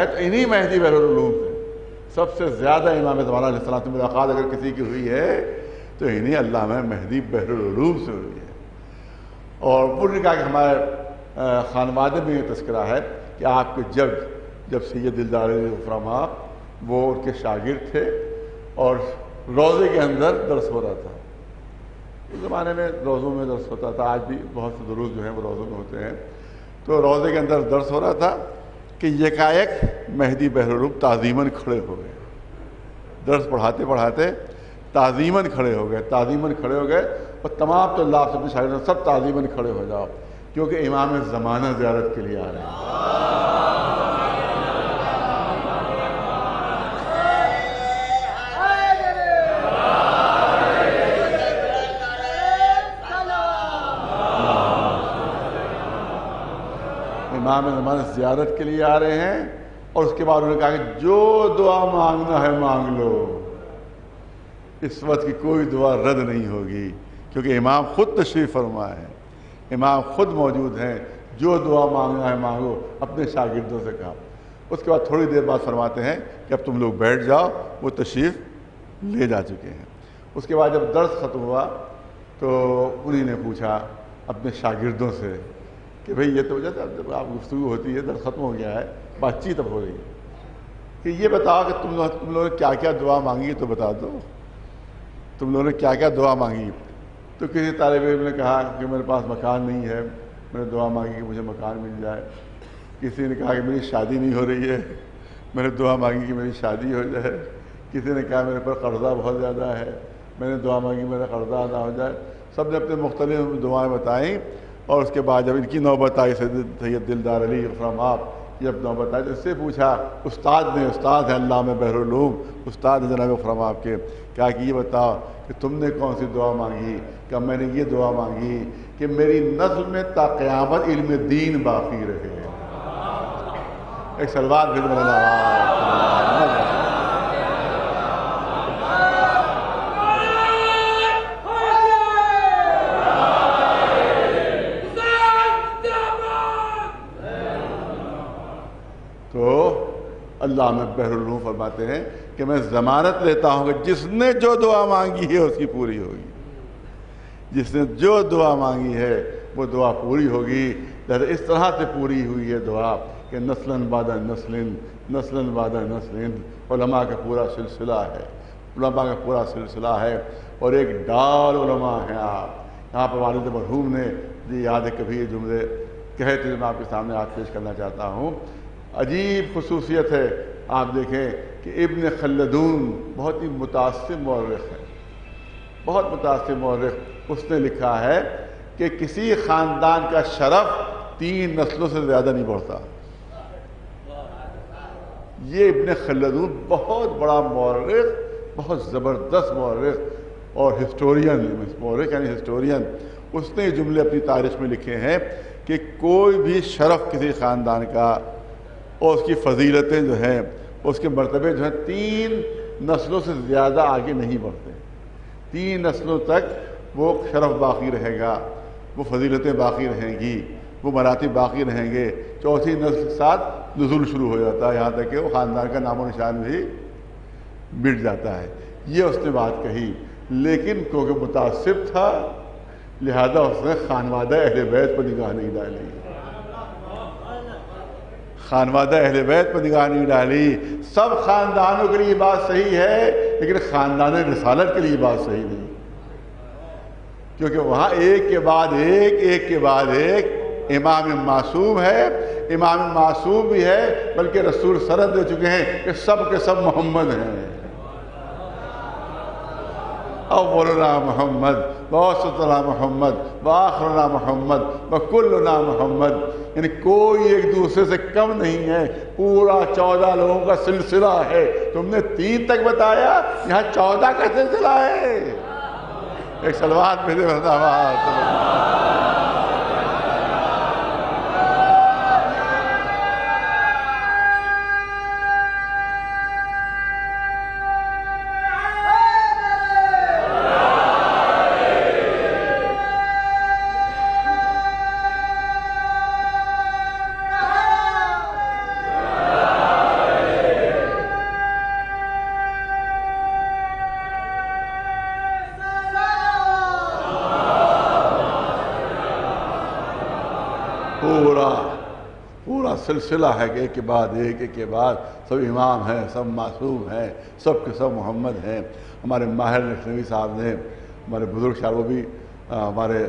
تو انہی مہدی بحر العلوم سے سب سے زیادہ امام زمانہ علیہ السلام سے ملاقات اگر کسی کی ہوئی ہے تو انہی علامہ مہدی بحر العلوم سے ہوئی ہے. اور انہوں نے کہا کہ ہمارے خانوادے میں یہ تذکرہ ہے کہ آپ کے جب سید دلدار فرما وہ ان کے شاگرد تھے اور روضے کے اندر درس ہو رہا تھا. اس زمانے میں روزوں میں درس ہوتا تھا، آج بھی بہت سے دروس جو ہیں وہ روزوں میں ہوتے ہیں. تو روضے کے اندر درس ہو رہا تھا کہ یکایک مہدی بحر العلوم تعظیماً کھڑے ہو گئے. درس پڑھاتے پڑھاتے تعظیماً کھڑے ہو گئے اور تمام طلاب سے شاگرد سب تعظیماً کھڑے ہو جاؤ کیونکہ امام زمانہ زیارت کے لیے آ رہے ہیں. امام زمانہ زیارت کے لیے آ رہے ہیں. اور اس کے بعد انہوں نے کہا کہ جو دعا مانگنا ہے مانگ لو، اس وقت کی کوئی دعا رد نہیں ہوگی کیونکہ امام خود تشریف فرما ہے، امام خود موجود ہیں. جو دعا مانگنا ہے مانگو، اپنے شاگردوں سے کہا. اس کے بعد تھوڑی دیر بعد فرماتے ہیں کہ اب تم لوگ بیٹھ جاؤ، وہ تشریف لے جا چکے ہیں. اس کے بعد جب درس ختم ہوا تو انہی نے پوچھا اپنے شاگردوں سے کہ بھئی یہ تو جب آپ گفتگو ہوتی ہے درس ختم ہو گیا ہے، بات چیت اب ہو رہی ہے، کہ یہ بتاؤ کہ تم لوگوں نے کیا کیا دعا مانگی تو بتا دو، تم لوگوں نے کیا کیا دعا مانگی؟ تو کسی طالب علم نے کہا کہ میرے پاس مکان نہیں ہے، میں نے دعا مانگی کہ مجھے مکان مل جائے۔ کسی نے کہا کہ میری شادی نہیں ہو رہی ہے، میں نے دعا مانگی کہ میری شادی ہو جائے۔ کسی نے کہا میرے پر قرضہ بہت زیادہ ہے، میں نے دعا مانگی میرا قرضہ ادا ہو جائے۔ سب نے اپنے مختلف دعائیں بتائیں، اور اس کے بعد جب ان کی نوبت آئی سید دلدار علی غفران آپ جب نوبت آئی تو اس سے پوچھا، استاد ہیں علامہ بحرالعلوم، استاد ہیں جناب غفران آپ کے، کہا کہ یہ بتاؤ کہ تم نے کون سی دعا مانگی؟ کہ میں نے یہ دعا مانگی کہ میری نسل میں تا قیامت علم دین باقی رہے۔ ایک سلوات بھیج تو علامہ بحرالعلوم فرماتے ہیں کہ میں ضمانت لیتا ہوں کہ جس نے جو دعا مانگی ہے اس کی پوری ہوگی، جس نے جو دعا مانگی ہے وہ دعا پوری ہوگی۔ اس طرح سے پوری ہوئی ہے دعا کہ نسلاً بعد نسل علماء کا پورا سلسلہ ہے، علماء کا پورا سلسلہ ہے، اور ایک ڈال علماء ہیں آپ۔ یہاں پر والد مرحوم نے یہ یاد ہے کبھی یہ جملے کہے تھے، میں آپ کے سامنے آج پیش کرنا چاہتا ہوں۔ عجیب خصوصیت ہے، آپ دیکھیں کہ ابن خلدون بہت ہی متعصب مورخ ہے، بہت متعصب مورخ۔ اس نے لکھا ہے کہ کسی خاندان کا شرف 3 نسلوں سے زیادہ نہیں بڑھتا۔ یہ ابن خلدون بہت بڑا مورخ، بہت زبردست مورخ اور ہسٹورین، مورخ یعنی ہسٹورین۔ اس نے یہ جملے اپنی تاریخ میں لکھے ہیں کہ کوئی بھی شرف کسی خاندان کا اور اس کی فضیلتیں جو ہیں، اس کے مرتبے جو ہیں 3 نسلوں سے زیادہ آگے نہیں بڑھتے۔ 3 نسلوں تک وہ شرف باقی رہے گا، وہ فضیلتیں باقی رہیں گی، وہ مراتب باقی رہیں گے۔ 4تھی نسل کے ساتھ نزول شروع ہو جاتا ہے، یہاں تک کہ وہ خاندان کا نام و نشان بھی مٹ جاتا ہے۔ یہ اس نے بات کہی، لیکن کیونکہ متعصب تھا لہذا اس نے خانوادہ اہل بیت پر نگاہ نہیں ڈالی، خانوادہ اہل بیت پر نگاہ نہیں ڈالی۔ سب خاندانوں کے لیے یہ بات صحیح ہے، لیکن خاندان رسالت کے لیے یہ بات صحیح نہیں، کیونکہ وہاں ایک کے بعد ایک امام معصوم ہے، امام معصوم بھی ہے، بلکہ رسول سند دے چکے ہیں کہ سب کے سب محمد ہیں۔ اولنا محمد ووسطنا محمد وآخرنا محمد وکلنا محمد، یعنی کوئی ایک دوسرے سے کم نہیں ہے، پورا 14 لوگوں کا سلسلہ ہے۔ تم نے 3 تک بتایا، یہاں 14 کا سلسلہ ہے۔ ایک سلوات پہ دے پورا سلسلہ ہے کہ ایک کے بعد ایک سب امام ہیں، سب معصوم ہیں، سب کے سب محمد ہیں۔ ہمارے ماہر لکھنوی صاحب نے، ہمارے بزرگ شاعر، وہ بھی ہمارے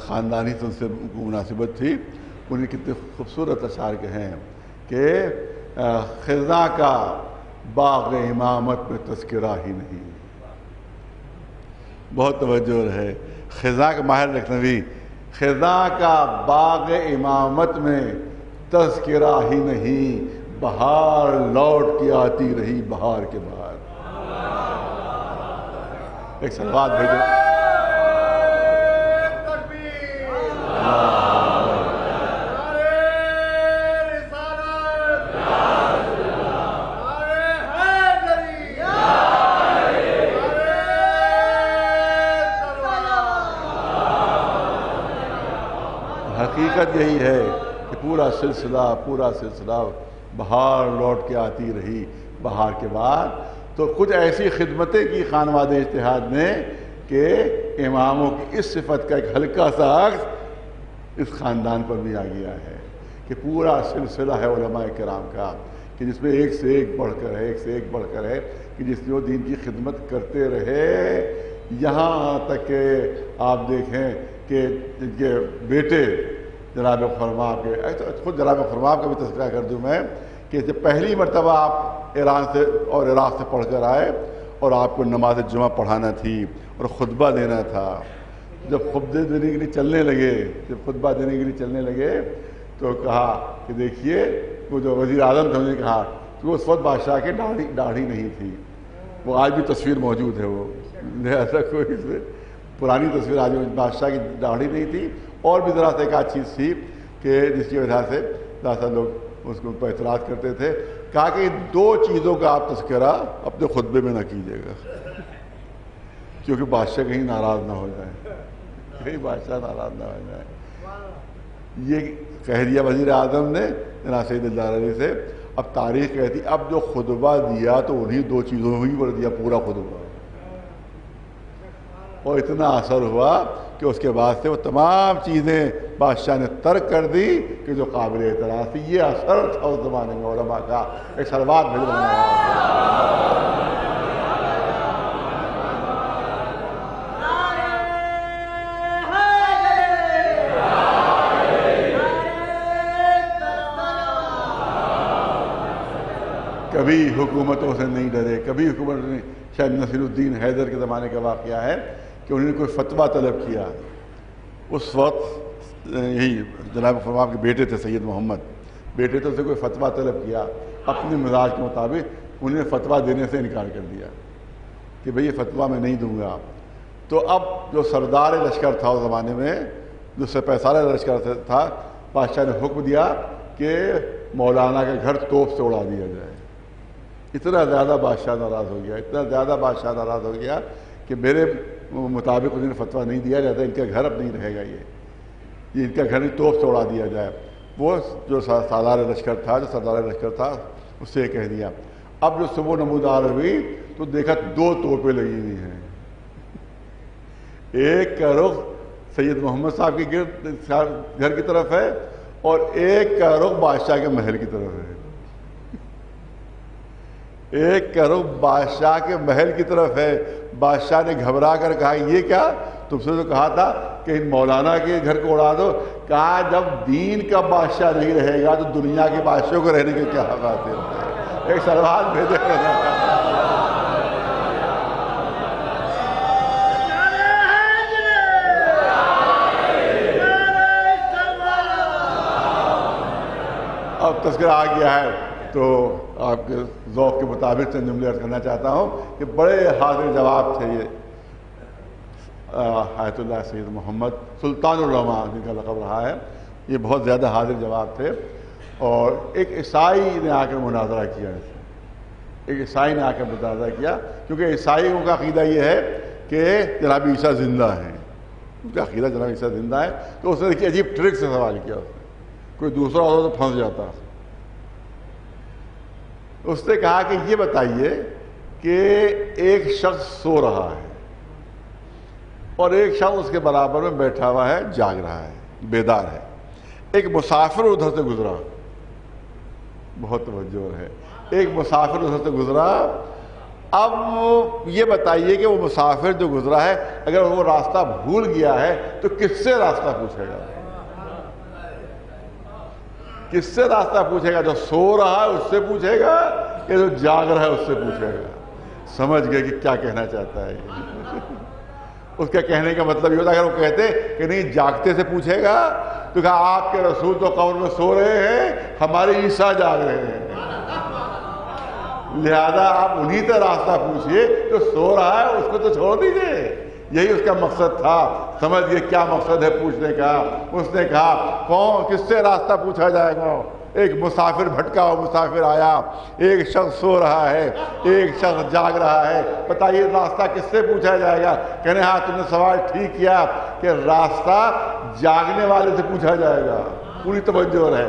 خاندانی سے ان سے مناسبت تھی، انہوں نے کتنے خوبصورت اشعار کہے ہیں کہ خزاں کا باغ امامت میں تذکرہ ہی نہیں۔ بہت توجہ ہے، خزاں کا ماہر لکھنوی، خزاں کا باغ امامت میں تذکرہ ہی نہیں، بہار لوٹ کے آتی رہی بہار کے بعد۔ ایک سلوات بھیجو۔ حقیقت یہی ہے کہ پورا سلسلہ بہار لوٹ کے آتی رہی بہار کے بعد، تو کچھ ایسی خدمتیں کی خانواد اجتہاد نے کہ اماموں کی اس صفت کا ایک ہلکا سا عکس اس خاندان پر بھی آ گیا ہے کہ پورا سلسلہ ہے علماء کرام کا کہ جس میں ایک سے ایک بڑھ کر ہے، ایک سے ایک بڑھ کر ہے، کہ جس جو دین کی خدمت کرتے رہے، یہاں تک کہ آپ دیکھیں کہ ان کے بیٹے جناب خرماب کے، خود جناب خرماب کا بھی تذکرہ کر دوں میں کہ جب پہلی مرتبہ آپ ایران سے اور عراق سے پڑھ کر آئے اور آپ کو نماز جمعہ پڑھانا تھی اور خطبہ دینا تھا، جب خطبے دینے کے لیے چلنے لگے تو کہا کہ دیکھیے وہ جو وزیر اعظم تھے انہوں نے کہا کہ اس وقت بادشاہ کی داڑھی نہیں تھی، وہ آج بھی تصویر موجود ہے، وہ لہٰذا کوئی اس میں پرانی تصویر آج بھی بادشاہ کی داڑھی نہیں تھی، اور بھی ذرا سا ایک آدھ چیز تھی کہ جس کی وجہ سے ذرا سا لوگ اس کو اعتراض کرتے تھے۔ کہا کہ ان دو چیزوں کا آپ تذکرہ اپنے خطبے میں نہ کیجیے گا کیونکہ بادشاہ کہیں ناراض نہ ہو جائے، کہیں بادشاہ ناراض نہ ہو جائے۔ یہ کہہ دیا وزیر اعظم نے جناب سید اللہ علیہ سے۔ اب تاریخ کہتی اب جو خطبہ دیا تو انہی دو چیزوں ہی پر دیا پورا خطبہ، اور اتنا اثر ہوا کہ اس کے بعد سے وہ تمام چیزیں بادشاہ نے ترک کر دی کہ جو قابل اعتراض تھی۔ یہ اثر تھا اس زمانے میں علماء کا، ایک سلوات بھیجنا۔ کبھی حکومتوں سے نہیں ڈرے، کبھی حکومت نے، شاید نصیر الدین حیدر کے زمانے کا واقعہ ہے کہ انہوں نے کوئی فتویٰ طلب کیا، اس وقت یہی جناب فرماب کے بیٹے تھے سید محمد، بیٹے تو سے کوئی فتویٰ طلب کیا، اپنے مزاج کے مطابق انہوں نے فتویٰ دینے سے انکار کر دیا کہ بھئی یہ فتویٰ میں نہیں دوں گا۔ تو اب جو سردار لشکر تھا اس زمانے میں، جو سپہ سالار لشکر تھا، بادشاہ نے حکم دیا کہ مولانا کے گھر توپ سے اڑا دیا جائے۔ اتنا زیادہ بادشاہ ناراض ہو گیا، اتنا زیادہ بادشاہ ناراض ہو گیا کہ میرے مطابق انہوں نے فتویٰ نہیں دیا جاتا، ان کا گھر اب نہیں رہے گا، یہ ان کا گھر نہیں توپ سے اڑا دیا جائے۔ وہ جو سالار لشکر تھا، جو سردار لشکر تھا، اس سے یہ کہہ دیا۔ اب جو صبح نمودار ہوئی تو دیکھا دو توپیں لگی ہوئی ہیں، ایک کا رخ سید محمد صاحب کے گھر کی طرف ہے اور ایک کا رخ بادشاہ کے محل کی طرف ہے، ایک کا رخ بادشاہ کے محل کی طرف ہے۔ بادشاہ نے گھبرا کر کہا یہ کیا؟ تم سے تو کہا تھا کہ ان مولانا کے گھر کو اڑا دو۔ کہا جب دین کا بادشاہ نہیں رہے گا تو دنیا کے بادشاہوں کو رہنے کے کیا حق آتے ہیں؟ ایک سوال بھیجے گا۔ اب تذکرہ آ گیا ہے تو آپ کے ذوق کے مطابق چند جملے عرض کرنا چاہتا ہوں کہ بڑے حاضر جواب تھے یہ آیت اللہ سید محمد سلطان العلماء جن کا لقب رہا ہے، یہ بہت زیادہ حاضر جواب تھے۔ اور ایک عیسائی نے آ کر مناظرہ کیا، ایک عیسائی نے آ کر مناظرہ کیا، کیونکہ عیسائیوں کا عقیدہ یہ ہے کہ جناب عیسیٰ زندہ ہیں، ان کا عقیدہ جناب عیسیٰ زندہ ہے۔ تو اس نے دیکھیے عجیب ٹرک سے سوال کیا، اس نے کوئی دوسرا ہوتا تو پھنس جاتا۔ اس نے کہا کہ یہ بتائیے کہ ایک شخص سو رہا ہے اور ایک شخص اس کے برابر میں بیٹھا ہوا ہے، جاگ رہا ہے، بیدار ہے۔ ایک مسافر ادھر سے گزرا، بہت توجہ ہے، ایک مسافر ادھر سے گزرا۔ اب یہ بتائیے کہ وہ مسافر جو گزرا ہے اگر وہ راستہ بھول گیا ہے تو کس سے راستہ پوچھے گا؟ کس سے راستہ پوچھے گا؟ جو سو رہا ہے اس سے پوچھے گا کہ جو جاگ رہا ہے اس سے پوچھے گا؟ سمجھ گئے کہ کیا کہنا چاہتا ہے اس کے کہنے کا مطلب یہ ہوتا ہے اگر وہ کہتے کہ نہیں جاگتے سے پوچھے گا تو کہا آپ کے رسول تو قبر میں سو رہے ہیں، ہمارے عیسیٰ جاگ رہے ہیں، لہذا آپ انہی سے راستہ پوچھئے جو سو رہا ہے، اس کو تو چھوڑ دیجئے۔ یہی اس کا مقصد تھا۔ سمجھ گئے کیا مقصد ہے پوچھنے کا؟ اس نے کہا کون کس سے راستہ پوچھا جائے گا؟ ایک مسافر بھٹکا ہوا مسافر آیا، ایک شخص سو رہا ہے، ایک شخص جاگ رہا ہے، بتائیے راستہ کس سے پوچھا جائے گا؟ کہنے ہاں تم نے سوال ٹھیک کیا کہ راستہ جاگنے والے سے پوچھا جائے گا، پوری توجہ ہے.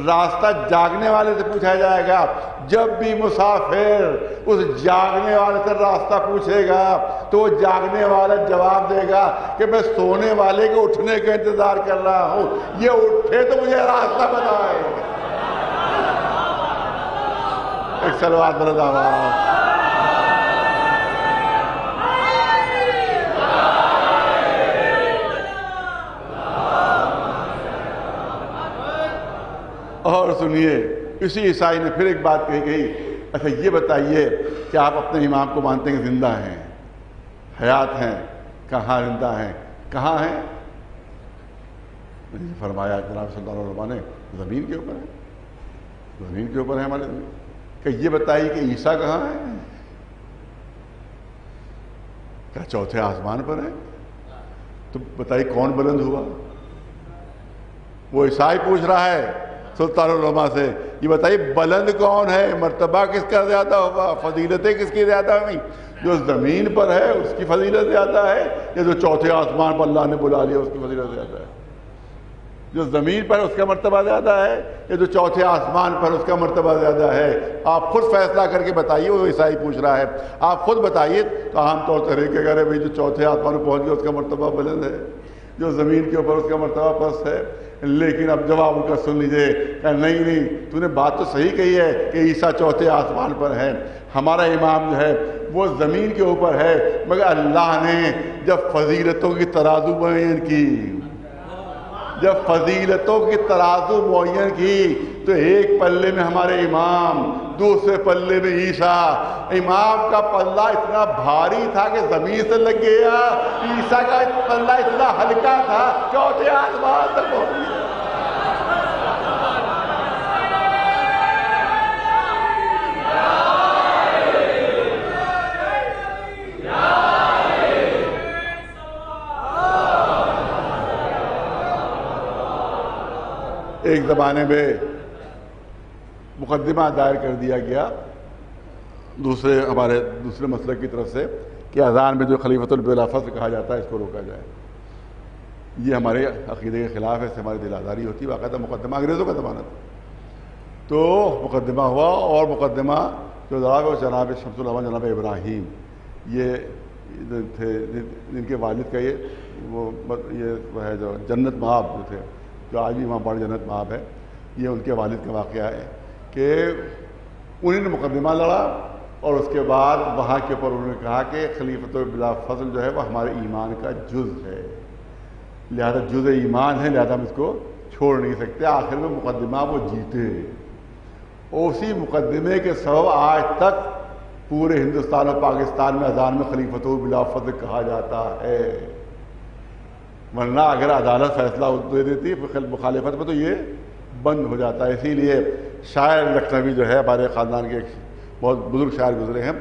راستہ جاگنے والے سے پوچھا جائے گا. جب بھی مسافر اس جاگنے والے سے راستہ پوچھے گا تو وہ جاگنے والا جواب دے گا کہ میں سونے والے کے اٹھنے کا انتظار کر رہا ہوں, یہ اٹھے تو مجھے راستہ بتائے. ایک صلوات بلند آواز. اور سنیے, اسی عیسائی نے پھر ایک بات کہی گئی, اچھا یہ بتائیے کہ آپ اپنے امام کو مانتے ہیں کہ زندہ ہیں, حیات ہیں؟ کہاں زندہ ہیں, کہاں ہیں؟ فرمایا جناب صلی اللہ علیہ وسلم نے زمین کے اوپر ہے, زمین کے اوپر ہے ہمارے زمین. کہ یہ بتائیے کہ عیسیٰ کہاں ہے؟ کیا چوتھے آسمان پر ہے؟ تو بتائیے کون بلند ہوا؟ وہ عیسائی پوچھ رہا ہے سلطان العلماء سے, یہ بتائیے بلند کون ہے, مرتبہ کس کا زیادہ ہوگا, فضیلتیں کس کی زیادہ ہوئی؟ جو زمین پر ہے اس کی فضیلت زیادہ ہے یا جو چوتھے آسمان پر اللہ نے بلا لیا اس کی فضیلت زیادہ ہے؟ جو زمین پر اس کا مرتبہ زیادہ ہے یا جو چوتھے آسمان پر اس کا مرتبہ زیادہ ہے؟ آپ خود فیصلہ کر کے بتائیے. وہ عیسائی پوچھ رہا ہے, آپ خود بتائیے. تو عام طور طریقے کرے بھائی جو چوتھے آسمان پر پہنچ گیا اس کا مرتبہ بلند ہے, جو زمین کے اوپر اس کا مرتبہ پست ہے. لیکن اب جواب ان کا سن لیجئے کہ نہیں, تو نے بات تو صحیح کہی ہے کہ عیسیٰ چوتھے آسمان پر ہے, ہمارا امام جو ہے وہ زمین کے اوپر ہے, مگر اللہ نے جب فضیلتوں کی ترازو معین کی, جب فضیلتوں کی ترازو معین کی تو ایک پلے میں ہمارے امام, دوسرے پلے میں عیسیٰ. امام کا پلہ اتنا بھاری تھا کہ زمین سے لگ گیا, عیسیٰ کا پلہ اتنا ہلکا تھا چوتھے آسمان تک پہنچ گیا. ایک زمانے میں مقدمہ دائر کر دیا گیا ہمارے دوسرے مسلک کی طرف سے کہ اذان میں جو خلیفۃ بلا فصل کہا جاتا ہے اس کو روکا جائے. یہ ہمارے عقیدے کے خلاف ہے, اس سے ہماری دل آزاری ہوتی ہے. باقاعدہ مقدمہ انگریزوں کا زمانہ تھا تو مقدمہ ہوا, اور مقدمہ جو وہ جناب شمس العلماء جناب ابراہیم, یہ تھے جن کے والد کا یہ ہے جو جنت مآب جو تھے, جو آج بھی وہاں بڑا جنت مآب ہے, یہ ان کے والد کا واقعہ ہے کہ انہوں نے مقدمہ لڑا اور اس کے بعد وہاں کے اوپر انہوں نے کہا کہ خلیفۃ بلا فضل جو ہے وہ ہمارے ایمان کا جز ہے, لہذا جز ایمان ہے, لہذا ہم اس کو چھوڑ نہیں سکتے. آخر میں مقدمہ وہ جیتے, اسی مقدمے کے سبب آج تک پورے ہندوستان اور پاکستان میں اذان میں خلیفۃ بلا فضل کہا جاتا ہے. ورنہ اگر عدالت فیصلہ دے دیتی مخالفت میں تو یہ بند ہو جاتا ہے. اسی لیے شاعر لکھنوی جو ہے ہمارے خاندان کے ایک بہت بزرگ شاعر گزرے ہیں,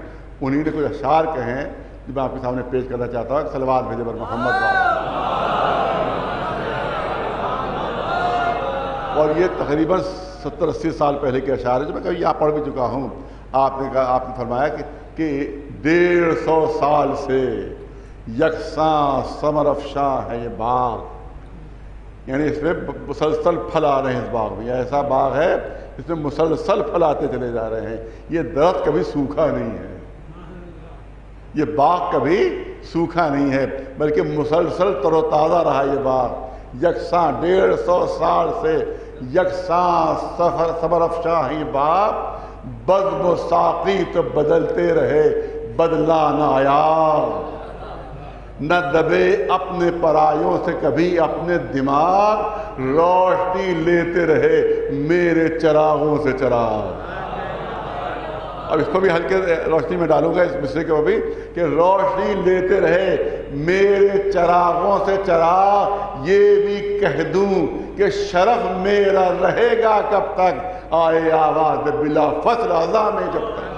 انہی نے کچھ اشعار کہے ہیں جو میں آپ کے سامنے پیش کرنا چاہتا ہوں. صلوات بھیجے بر محمد. اور یہ تقریباً 70-80 سال پہلے کے اشعار ہیں جو میں کبھی یہاں پڑھ بھی چکا ہوں. آپ نے فرمایا کہ 150 سال سے یکساں ثمر افشاں ہے یہ باغ, یعنی اس میں مسلسل پھل آ رہے ہیں. اس باغ میں ایسا باغ ہے اس میں مسلسل پھل آتے چلے جا رہے ہیں. یہ درخت کبھی سوکھا نہیں ہے, یہ باغ کبھی سوکھا نہیں ہے, بلکہ مسلسل تر و تازہ رہا یہ باغ. یکساں 150 سال سے یکساں ثمر افشاں ہے یہ باغ. بزم و ساقی تو بدلتے رہے بدلا نہ آیا, نہ دبے اپنے پرایوں سے کبھی اپنے دماغ, روشنی لیتے رہے میرے چراغوں سے چراغ. اب اس کو بھی ہلکے روشنی میں ڈالوں گا اس مصرے کے بھی کہ روشنی لیتے رہے میرے چراغوں سے چراغ. یہ بھی کہہ دوں کہ شرف میرا رہے گا کب تک, آئے آواز بلا فصل اذان میں جب تک.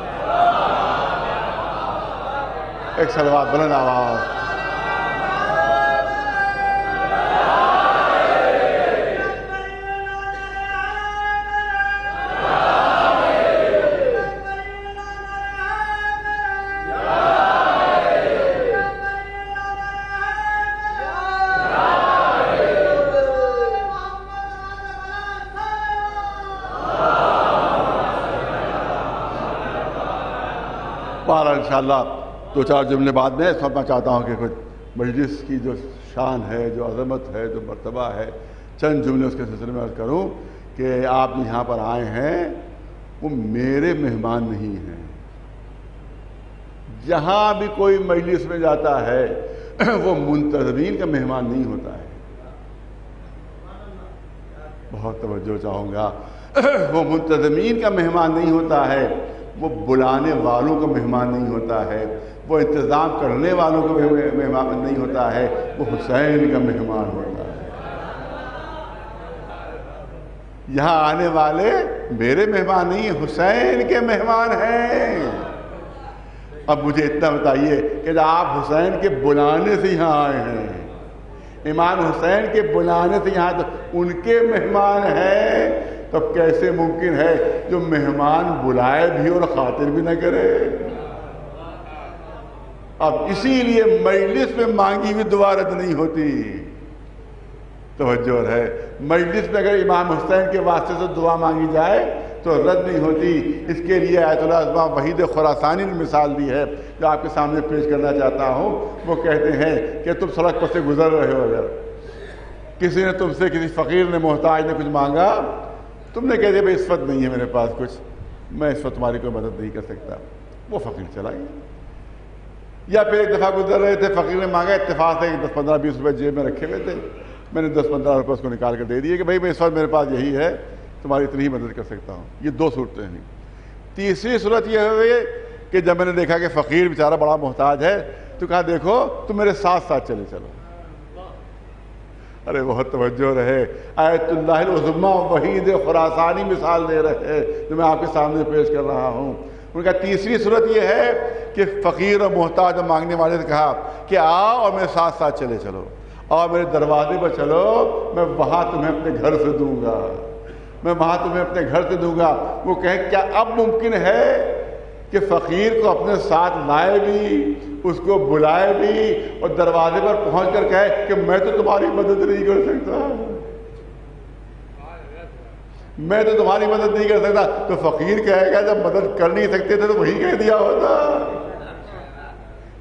ایک صلوات بلند آواز. بہرحال انشاءاللہ 2-4 جملے بعد میں اس وقت میں چاہتا ہوں کہ کچھ مجلس کی جو شان ہے، جو عظمت ہے، جو مرتبہ ہے، چند جملے اس کے سلسلے میں عرض کروں کہ آپ یہاں پر آئے ہیں وہ میرے مہمان نہیں ہیں۔ جہاں بھی کوئی مجلس میں جاتا ہے وہ منتظمین کا مہمان نہیں ہوتا ہے۔ بہت توجہ چاہوں گا، وہ منتظمین کا مہمان نہیں ہوتا ہے، وہ بلانے والوں کا مہمان نہیں ہوتا ہے، وہ انتظام کرنے والوں کا مہمان نہیں ہوتا ہے، وہ حسین کا مہمان ہوتا ہے۔ یہاں آنے والے میرے مہمان نہیں ہیں، حسین کے مہمان ہیں۔ اب مجھے اتنا بتائیے کہ جب آپ حسین کے بلانے سے یہاں آئے ہیں، امام حسین کے بلانے سے یہاں تو ان کے مہمان ہیں، تب کیسے ممکن ہے جو مہمان بلائے بھی اور خاطر بھی نہ کرے؟ اب اسی لیے مجلس میں مانگی ہوئی دعا رد نہیں ہوتی۔ توجہ ہے، مجلس میں اگر امام حسین کے واسطے سے دعا مانگی جائے تو رد نہیں ہوتی۔ اس کے لیے آیت اللہ عظمہ وحید خراسانی نے مثال دی ہے جو آپ کے سامنے پیش کرنا چاہتا ہوں۔ وہ کہتے ہیں کہ تم سڑک پر سے گزر رہے ہو، اگر کسی نے تم سے، کسی فقیر نے، محتاج نے کچھ مانگا، تم نے کہہ دیا بھائی اس وقت نہیں ہے میرے پاس کچھ، میں اس وقت تمہاری کوئی مدد نہیں کر سکتا، وہ فقیر چلا گیا۔ یا پھر ایک دفعہ گزر رہے تھے، فقیر نے مانگا، اتفاق سے 10-15-20 روپے جیب میں رکھے ہوئے تھے، میں نے 10-15 روپے اس کو نکال کر دے دیے کہ بھائی میں اس وقت میرے پاس یہی ہے، تمہاری اتنی ہی مدد کر سکتا ہوں۔ یہ 2 صورتیں ہیں۔ تیسری صورت یہ ہوئی کہ جب میں نے دیکھا کہ فقیر بیچارہ بڑا محتاج ہے تو کہا دیکھو تم میرے ساتھ ساتھ چلے چلو۔ ارے بہت توجہ رہے، آیت اللہ العظمہ وحید خراسانی مثال دے رہے جو میں آپ کے سامنے پیش کر رہا ہوں۔ ان کا تیسری صورت یہ ہے کہ فقیر اور محتاج اور مانگنے والے سے کہا کہ آؤ اور میرے ساتھ ساتھ چلے چلو، اور میرے دروازے پر چلو، میں وہاں تمہیں اپنے گھر سے دوں گا، میں وہاں تمہیں اپنے گھر سے دوں گا۔ وہ کہیں کیا اب ممکن ہے کہ فقیر کو اپنے ساتھ لائے بھی، اس کو بلائے بھی، اور دروازے پر پہنچ کر کہے کہ میں تو تمہاری مدد نہیں کر سکتا، میں تو تمہاری مدد نہیں کر سکتا؟ تو فقیر کہے گا جب مدد کر نہیں سکتے تھے تو وہی کہہ دیا ہوتا،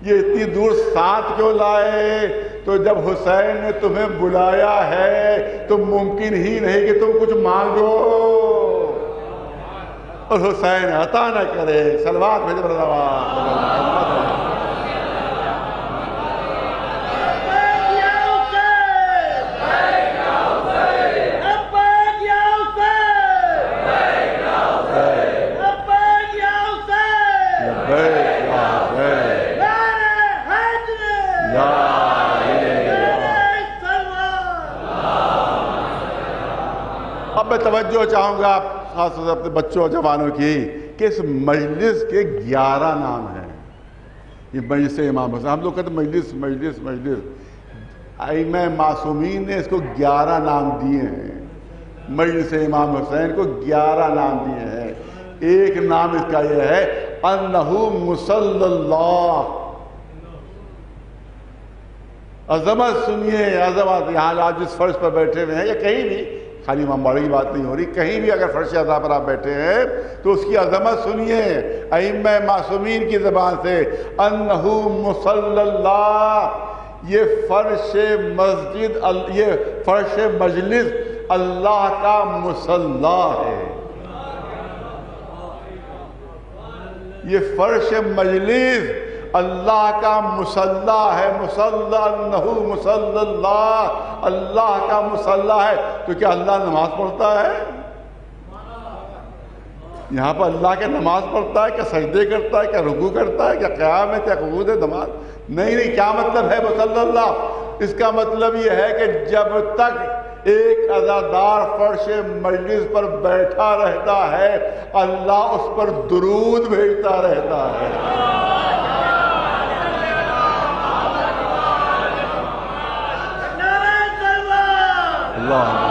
یہ اتنی دور ساتھ کیوں لائے؟ تو جب حسین نے تمہیں بلایا ہے تو ممکن ہی نہیں کہ تم کچھ مانگو اور حسین عطا نہ کرے۔ صلوات بھیجو اب میں توجہ چاہوں گا خاص طور سے اپنے بچوں اور جوانوں کی کہ اس مجلس کے 11 نام ہیں۔ یہ مجلس امام حسین، ہم لوگ کہتے ہیں مجلس مجلس مجلس، ائمہ معصومین نے اس کو 11 نام دیے ہیں۔ مجلس امام حسین کو 11 نام دیے ہیں۔ ایک نام اس کا یہ ہے انہو مصلی اللہ۔ عظمت سنیے، عظمت۔ یہاں آپ جس فرش پر بیٹھے ہوئے ہیں یا کہیں بھی، خالی امام باڑی کی بات نہیں ہو رہی، کہیں بھی اگر فرش عزا پر آپ بیٹھے ہیں تو اس کی عظمت سنیے ائمہ معصومین کی زبان سے، انہو مصلی اللہ۔ یہ فرش مسجد، یہ فرش مجلس اللہ کا مصلی ہے۔ یہ فرش مجلس اللہ کا مصلی ہے۔ مصلی انہو مصلی اللہ، اللہ کا مصلی ہے۔ تو کیا اللہ نماز پڑھتا ہے؟ یہاں پر اللہ کے نماز پڑھتا ہے، کیا سجدے کرتا ہے، کیا رکوع کرتا ہے، کیا قیام ہے، کیا قعود ہے؟ نماز نہیں۔ کیا مطلب ہے مصلی اللہ؟ اس کا مطلب یہ ہے کہ جب تک ایک عزادار فرش مجلس پر بیٹھا رہتا ہے اللہ اس پر درود بھیجتا رہتا ہے۔ اللہ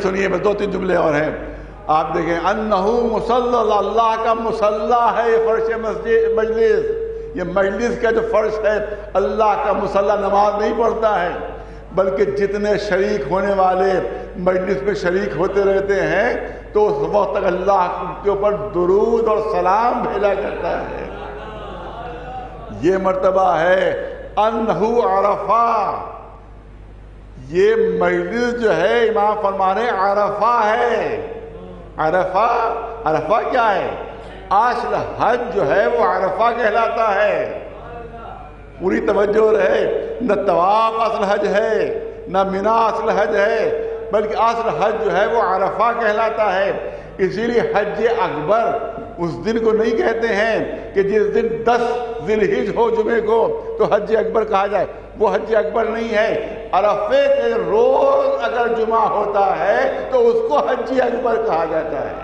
سنیے بس 2-3 جملے اور ہیں۔ آپ دیکھیں انہو مصلی، اللہ کا مصلی ہے یہ فرش مجلس، یہ مجلس کا جو فرش ہے اللہ کا مصلی، نماز نہیں پڑھتا ہے بلکہ جتنے شریک ہونے والے مجلس میں شریک ہوتے رہتے ہیں تو اس وقت تک اللہ کے اوپر درود اور سلام بھیجا کرتا ہے۔ یہ مرتبہ ہے انہو عرفہ، یہ مجلس جو ہے امام فرمانے عرفہ ہے۔ عرفہ، عرفہ کیا ہے؟ اصل حج جو ہے وہ عرفہ کہلاتا ہے۔ پوری توجہ رہے، نہ طواف اصل حج ہے نہ منا اصل حج ہے، بلکہ اصل حج جو ہے وہ عرفہ کہلاتا ہے۔ اسی لیے حج اکبر اس دن کو نہیں کہتے ہیں کہ جس دن 10 ذی الحجہ ہو جمعے کو تو حج اکبر کہا جائے، وہ حج اکبر نہیں ہے۔ عرفے کے روز اگر جمعہ ہوتا ہے تو اس کو حج اکبر کہا جاتا ہے۔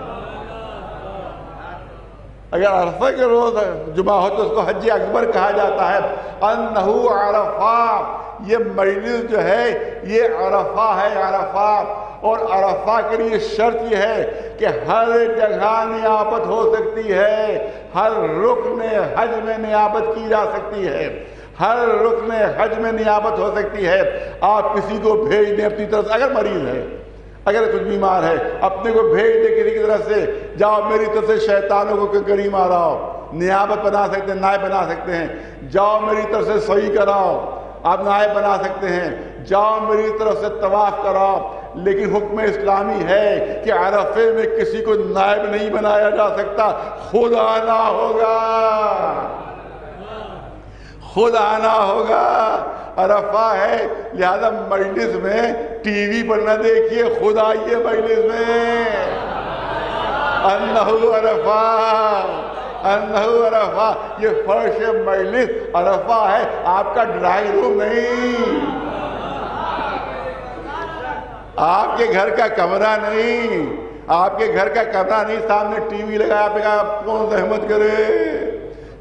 اگر عرفہ کے روز جمعہ ہو تو اس کو حج اکبر کہا جاتا ہے۔ انہو عرفہ، یہ مجلس جو ہے یہ عرفہ ہے، عرفہ۔ اور عرفہ کے لیے شرط یہ ہے کہ ہر جگہ نیابت ہو سکتی ہے، ہر رکن حج میں نیابت کی جا سکتی ہے، ہر رکن حج میں نیابت ہو سکتی ہے۔ آپ کسی کو بھیج دیں اپنی طرف سے، اگر مریض ہے، اگر کچھ بیمار ہے، اپنے کو بھیج دیں کسی کی طرف سے، جاؤ میری طرف سے شیطانوں کو کریم آ رہا ہو، نیابت بنا سکتے ہیں، نائب بنا سکتے ہیں۔ جاؤ میری طرف سے صحیح کراؤ، آپ نائب بنا سکتے ہیں۔ جاؤ میری طرف سے طواف کراؤ۔ لیکن حکم اسلامی ہے کہ عرفے میں کسی کو نائب نہیں بنایا جا سکتا، خود آنا ہوگا، خود آنا ہوگا۔ عرفہ ہے، لہذا مجلس میں ٹی وی پر نہ دیکھیے، خود آئیے مجلس میں۔ انہو عرفہ، انہو عرفہ، یہ فرش مجلس عرفہ ہے، آپ کا ڈرائنگ روم نہیں، آپ کے گھر کا کمرہ نہیں، آپ کے گھر کا کمرہ نہیں، سامنے ٹی وی لگایا، آپ نے کہا کون زحمت کرے،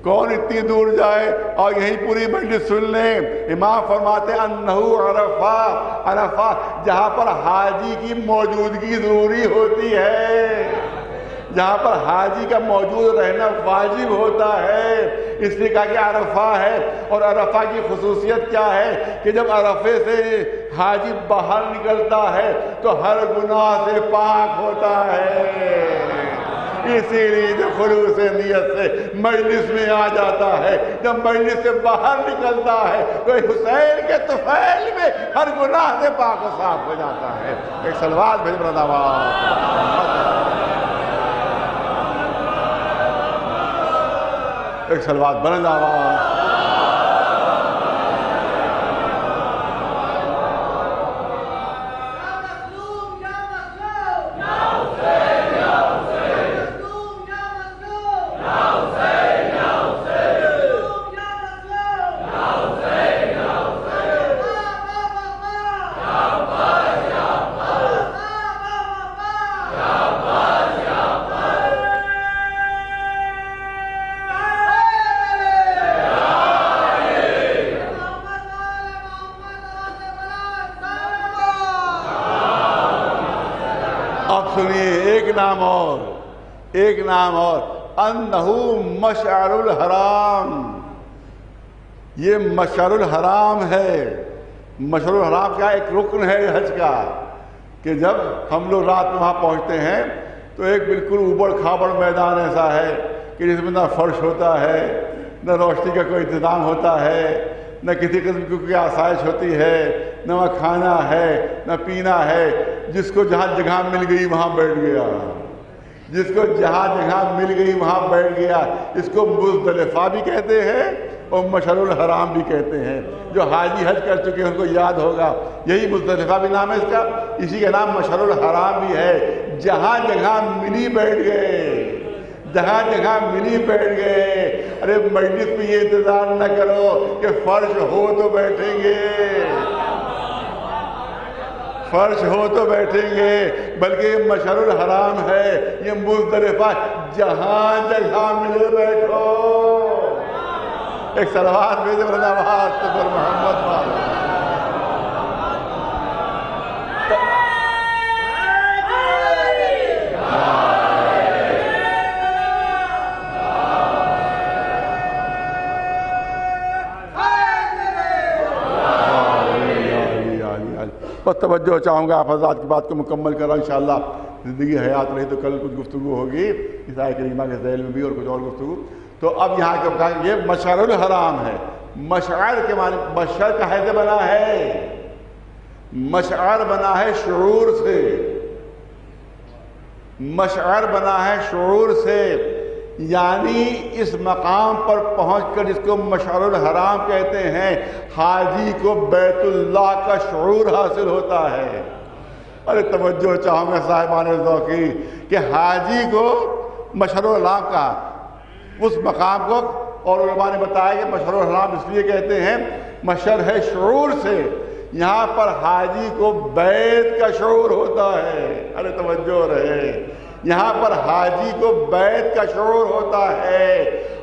کون اتنی دور جائے اور یہیں پوری مجلس سن لیں۔ امام فرماتے ہیں انہو عرفہ، عرفہ جہاں پر حاجی کی موجودگی ضروری ہوتی ہے، جہاں پر حاجی کا موجود رہنا واجب ہوتا ہے، اس لیے کہا کہ عرفہ ہے۔ اور عرفہ کی خصوصیت کیا ہے کہ جب عرفے سے حاجی باہر نکلتا ہے تو ہر گناہ سے پاک ہوتا ہے، اسی لیے جو خلوص نیت سے مجلس میں آ جاتا ہے، جب مجلس سے باہر نکلتا ہے تو حسین کے طفیل میں ہر گناہ سے پاک و صاف ہو جاتا ہے۔ ایک صلوات بھیج ایک صلوات بلند آواز۔ ایک نام اور انہو مشعر الحرام، یہ مشعر الحرام ہے۔ مشعر الحرام کا ایک رکن ہے حج کا کہ جب ہم لوگ رات میں وہاں پہنچتے ہیں تو ایک بالکل اوبڑ کھابڑ میدان ایسا ہے کہ جس میں نہ فرش ہوتا ہے، نہ روشنی کا کوئی انتظام ہوتا ہے، نہ کسی قسم کی کوئی آسائش ہوتی ہے، نہ وہاں کھانا ہے نہ پینا ہے۔ جس کو جہاں جگہ مل گئی وہاں بیٹھ گیا، جس کو جہاں جگہ مل گئی وہاں بیٹھ گیا۔ اس کو مزدلفہ بھی کہتے ہیں اور مشعر الحرام بھی کہتے ہیں۔ جو حاجی حج کر چکے ہیں ان کو یاد ہوگا، یہی مزدلفہ بھی نام ہے اس کا، اسی کا نام مشعر الحرام بھی ہے۔ جہاں جگہ ملی بیٹھ گئے، جہاں جگہ ملی بیٹھ گئے۔ ارے مجلس میں یہ انتظار نہ کرو کہ فرش ہو تو بیٹھیں گے، فرش ہو تو بیٹھیں گے، بلکہ یہ مشعر الحرام ہے، یہ مزدلفہ، جہاں جگہ ملے بیٹھو۔ ایک صلوات بھیجے برنامات پر محمد والا۔ توجہ چاہوں گا آپ حضرات کی بات کو مکمل کر رہا ہوں انشاءاللہ زندگی حیات رہی تو کل کچھ گفتگو ہوگی اس آیت کریمہ کے ذیل میں بھی اور کچھ اور گفتگو. تو اب یہاں کے کہا یہ مشعر الحرام ہے. مشعر کے معنی مشعر کہاں سے بنا ہے؟ مشعر بنا ہے شعور سے. مشعر بنا ہے شعور سے، یعنی اس مقام پر پہنچ کر جس کو مشعر الحرام کہتے ہیں حاجی کو بیت اللہ کا شعور حاصل ہوتا ہے. ارے توجہ چاہوں گا صاحبان ذوقی کہ حاجی کو مشعر الحرام کا اس مقام کو، اور علماء نے بتایا کہ مشعر الحرام اس لیے کہتے ہیں مشعر ہے شعور سے، یہاں پر حاجی کو بیت کا شعور ہوتا ہے. ارے توجہ رہے، یہاں پر حاجی کو بیت کا شعور ہوتا ہے.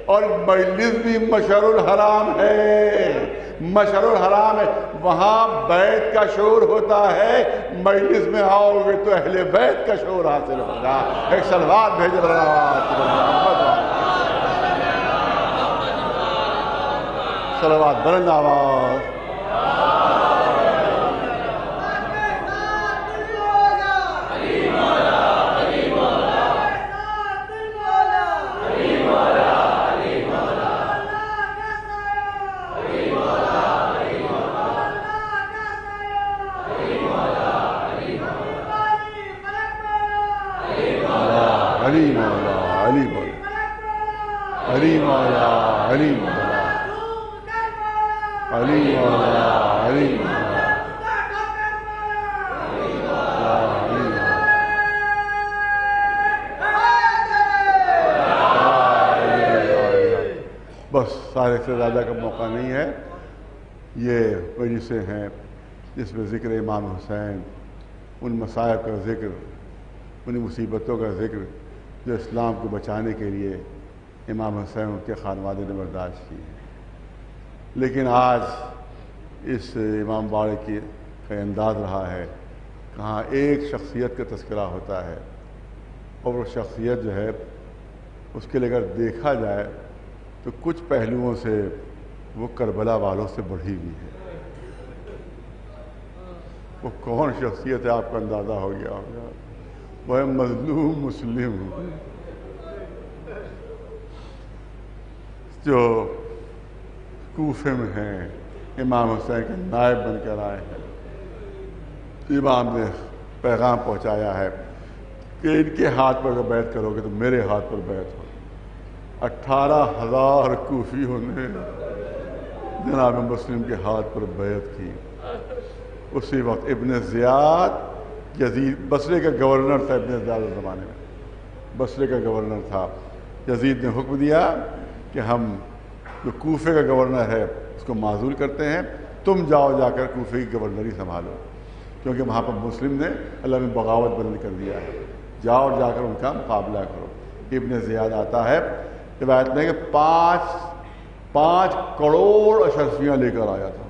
اور مجلس بھی مشعر الحرام ہے، مشعر الحرام ہے، وہاں بیت کا شعور ہوتا ہے. مجلس میں آؤ گے تو اہل بیت کا شعور حاصل ہوگا. ایک صلوات بھیج رہا، صلوات بلند آواز. علی مولا علی مولا علی مولا علی مولا علی مولا علی مولا. بس سارے سے زیادہ کا موقع نہیں ہے. یہ مجلسیں ہیں جس میں ذکر امام حسین، ان مصائب کا ذکر، ان مصیبتوں کا ذکر جو اسلام کو بچانے کے لیے امام حسین ان کے خانوادے نے برداشت کی ہے. لیکن آج اس امام باڑے کی انداز رہا ہے کہاں ایک شخصیت کا تذکرہ ہوتا ہے اور وہ شخصیت جو ہے اس کے لیے اگر دیکھا جائے تو کچھ پہلوؤں سے وہ کربلا والوں سے بڑھی ہوئی ہے. وہ کون شخصیت ہے آپ کا اندازہ ہو گیا ہوگا، وہ ہے مظلوم مسلم جو کوفے میں ہیں، امام حسین کے نائب بن کر آئے ہیں. امام نے پیغام پہنچایا ہے کہ ان کے ہاتھ پر اگر بیعت کرو گے تو میرے ہاتھ پر بیعت ہو. 18,000 کوفیوں نے جناب مسلم کے ہاتھ پر بیعت کی. اسی وقت ابن زیاد، یزید بصرے کا گورنر تھا، ابن زیاد اس زمانے میں بصرے کا گورنر تھا. یزید نے حکم دیا کہ ہم جو کوفے کا گورنر ہے اس کو معزول کرتے ہیں، تم جاؤ جا کر کوفے کی گورنری سنبھالو، کیونکہ وہاں پر مسلم نے اللہ میں بغاوت بند کر دیا ہے. جاؤ جا کر ان کا مقابلہ کرو. ابن زیاد آتا ہے روایت میں کہ 5 کروڑ اشرفیاں لے کر آیا تھا.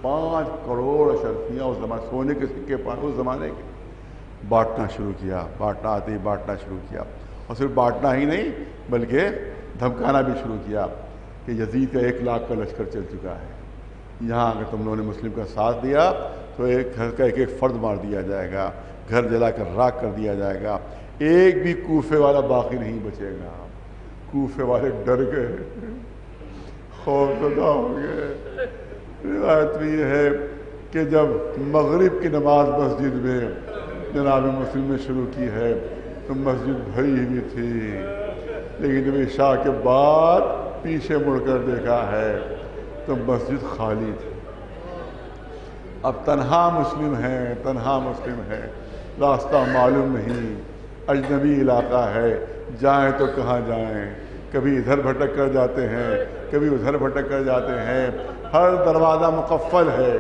5 کروڑ اشرفیاں اس زمانے، سونے کے سکے اس زمانے کے. بانٹنا شروع کیا، بانٹنا آتے ہی بانٹنا شروع کیا، اور صرف بانٹنا ہی نہیں بلکہ دھمکانا بھی شروع کیا کہ یزید کا 1 لاکھ کا لشکر چل چکا ہے، یہاں اگر تم لوگوں نے مسلم کا ساتھ دیا تو ایک گھر کا ایک فرد مار دیا جائے گا، گھر جلا کر راکھ کر دیا جائے گا، ایک بھی کوفے والا باقی نہیں بچے گا. کوفے والے ڈر گئے، خوف زدہ ہو گئے. روایت میں یہ ہے کہ جب مغرب کی نماز مسجد میں جناب مسلم نے شروع کی ہے تو مسجد بھری ہوئی تھی، لیکن جب عشاء کے بعد پیچھے مڑ کر دیکھا ہے تو مسجد خالی تھی. اب تنہا مسلم ہے، راستہ معلوم نہیں، اجنبی علاقہ ہے، جائیں تو کہاں جائیں. کبھی ادھر بھٹک کر جاتے ہیں، کبھی ادھر بھٹک کر جاتے ہیں. ہر دروازہ مقفل ہے،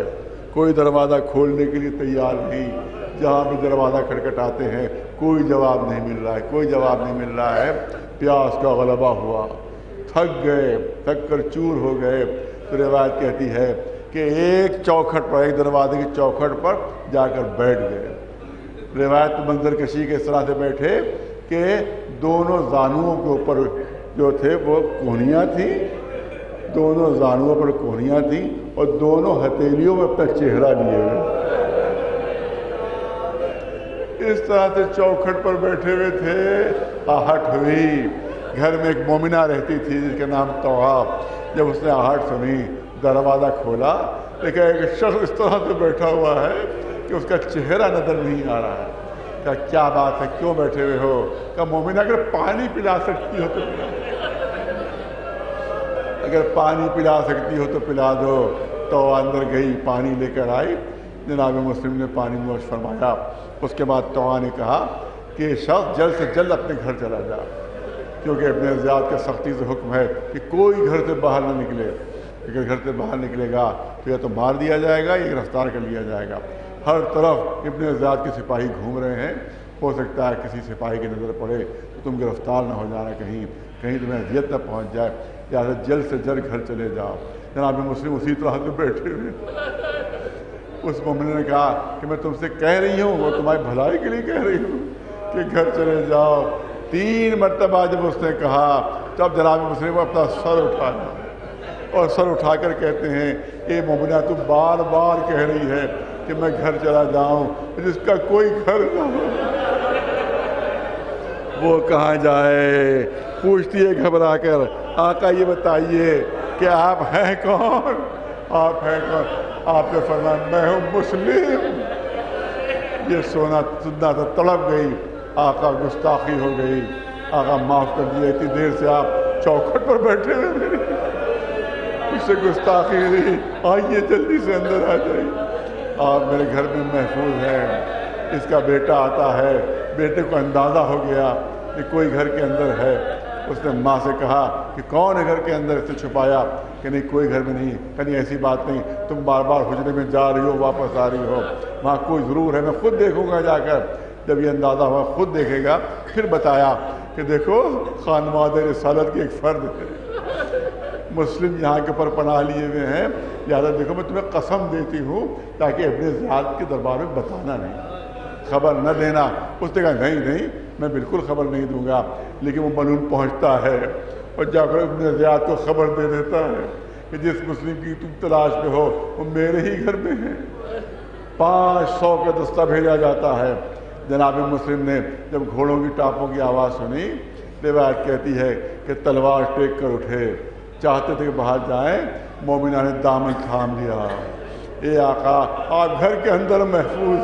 کوئی دروازہ کھولنے کے لیے تیار نہیں. جہاں بھی دروازہ کھٹکھٹاتے ہیں کوئی جواب نہیں مل رہا ہے. پیاس کا غلبہ ہوا، تھک گئے، تھک کر چور ہو گئے. تو روایت کہتی ہے کہ ایک چوکھٹ پر، ایک دروازے کی چوکھٹ پر جا کر بیٹھ گئے. روایت منظر کشی کے اس طرح سے بیٹھے کہ دونوں زانوؤں کے اوپر جو تھے وہ کوہنیاں تھیں، دونوں زانوؤں پر کوہنیاں تھیں، اور دونوں ہتھیلیوں میں اپنا چہرہ لیے ہوئے. اس طرح سے چوکھٹ پر بیٹھے ہوئے تھے، آہٹ ہوئی۔ گھر میں ایک مومنہ رہتی تھی جس کا نام طوعا۔ جب اس نے آہٹ سنی، دروازہ کھولا، لیکن ایک شخص اس طرح سے بیٹھا ہوا ہے کہ اس کا چہرہ نظر نہیں آ رہا ہے۔ کہا کیا بات ہے، کیوں بیٹھے ہوئے ہو؟ کہا مومنہ اگر پانی پلا سکتی ہو تو پلا، اگر پانی پلا سکتی ہو تو پلا دو۔ تو اندر گئی، پانی لے کر آئی، جناب مسلم نے پانی نوش فرمایا۔ اس کے بعد طوعا نے کہا کہ یہ شخص جلد سے جلد اپنے گھر چلا جا، کیونکہ ابن زیاد کا سختی سے حکم ہے کہ کوئی گھر سے باہر نہ نکلے۔ اگر گھر سے باہر نکلے گا تو یا تو مار دیا جائے گا یا گرفتار کر لیا جائے گا۔ ہر طرف ابن زیاد کے سپاہی گھوم رہے ہیں، ہو سکتا ہے کسی سپاہی کی نظر پڑے تو تم گرفتار نہ ہو جانا، کہیں تمہیں اذیت نہ پہنچ جائے، لہٰذا جلد سے جلد گھر چلے جاؤ۔ جناب مسلم اسی طرح سے بیٹھے ہوئے۔ اس مومن نے کہا کہ میں تم سے کہہ رہی ہوں، وہ تمہاری بھلائی کے لیے کہہ رہی ہوں کہ گھر چلے جاؤ۔ 3 مرتبہ جب اس نے کہا تب جناب مسلم اپنا سر اٹھایا اور سر اٹھا کر کہتے ہیں اے مومنہ، تو بار بار کہہ رہی ہے کہ میں گھر چلا جاؤں، جس کا کوئی گھر نہ ہو وہ کہاں جائے؟ پوچھتی ہے گھبرا کر، آقا یہ بتائیے کہ آپ ہیں کون؟ آپ ہیں کون؟ آپ نے فرمایا میں ہوں مسلم۔ یہ سننا تو تڑپ گئی، آقا گستاخی ہو گئی، آقا معاف کر دیا، اتنی دیر سے آپ چوکھٹ پر بیٹھے ہوئے میری اس سے گستاخی ہوئی، آئیے جلدی سے اندر آ جائیے، آپ میرے گھر میں محفوظ ہیں۔ اس کا بیٹا آتا ہے، بیٹے کو اندازہ ہو گیا کہ کوئی گھر کے اندر ہے۔ اس نے ماں سے کہا کہ کون ہے گھر کے اندر؟ اسے چھپایا کہ نہیں کوئی گھر میں نہیں۔ کہیں ایسی بات نہیں، تم بار بار حجرے میں جا رہی ہو، واپس آ رہی ہو، وہاں کوئی ضرور ہے، میں خود دیکھوں گا جا کر۔ جب یہ اندازہ ہوا خود دیکھے گا، پھر بتایا کہ دیکھو خانواد رسالت کی ایک فرد ہے، مسلم یہاں کے اوپر پناہ لیے ہوئے ہیں، لہٰذا دیکھو میں تمہیں قسم دیتی ہوں تاکہ ابن زیاد کے دربار میں بتانا نہیں، خبر نہ دینا۔ اس نے کہا نہیں میں بالکل خبر نہیں دوں گا، لیکن وہ ملعون پہنچتا ہے اور جا کر ابن زیاد کو خبر دے دیتا ہے کہ جس مسلم کی تم تلاش میں ہو وہ میرے ہی گھر میں ہے۔ 500 کا دستہ بھیجا جاتا ہے۔ جناب مسلم نے جب گھوڑوں کی ٹاپوں کی آواز سنی، روایت کہتی ہے کہ تلوار ٹیک کر اٹھے، چاہتے تھے کہ باہر جائیں، مومنہ نے دامن تھام لیا، اے آقا آپ گھر کے اندر محفوظ،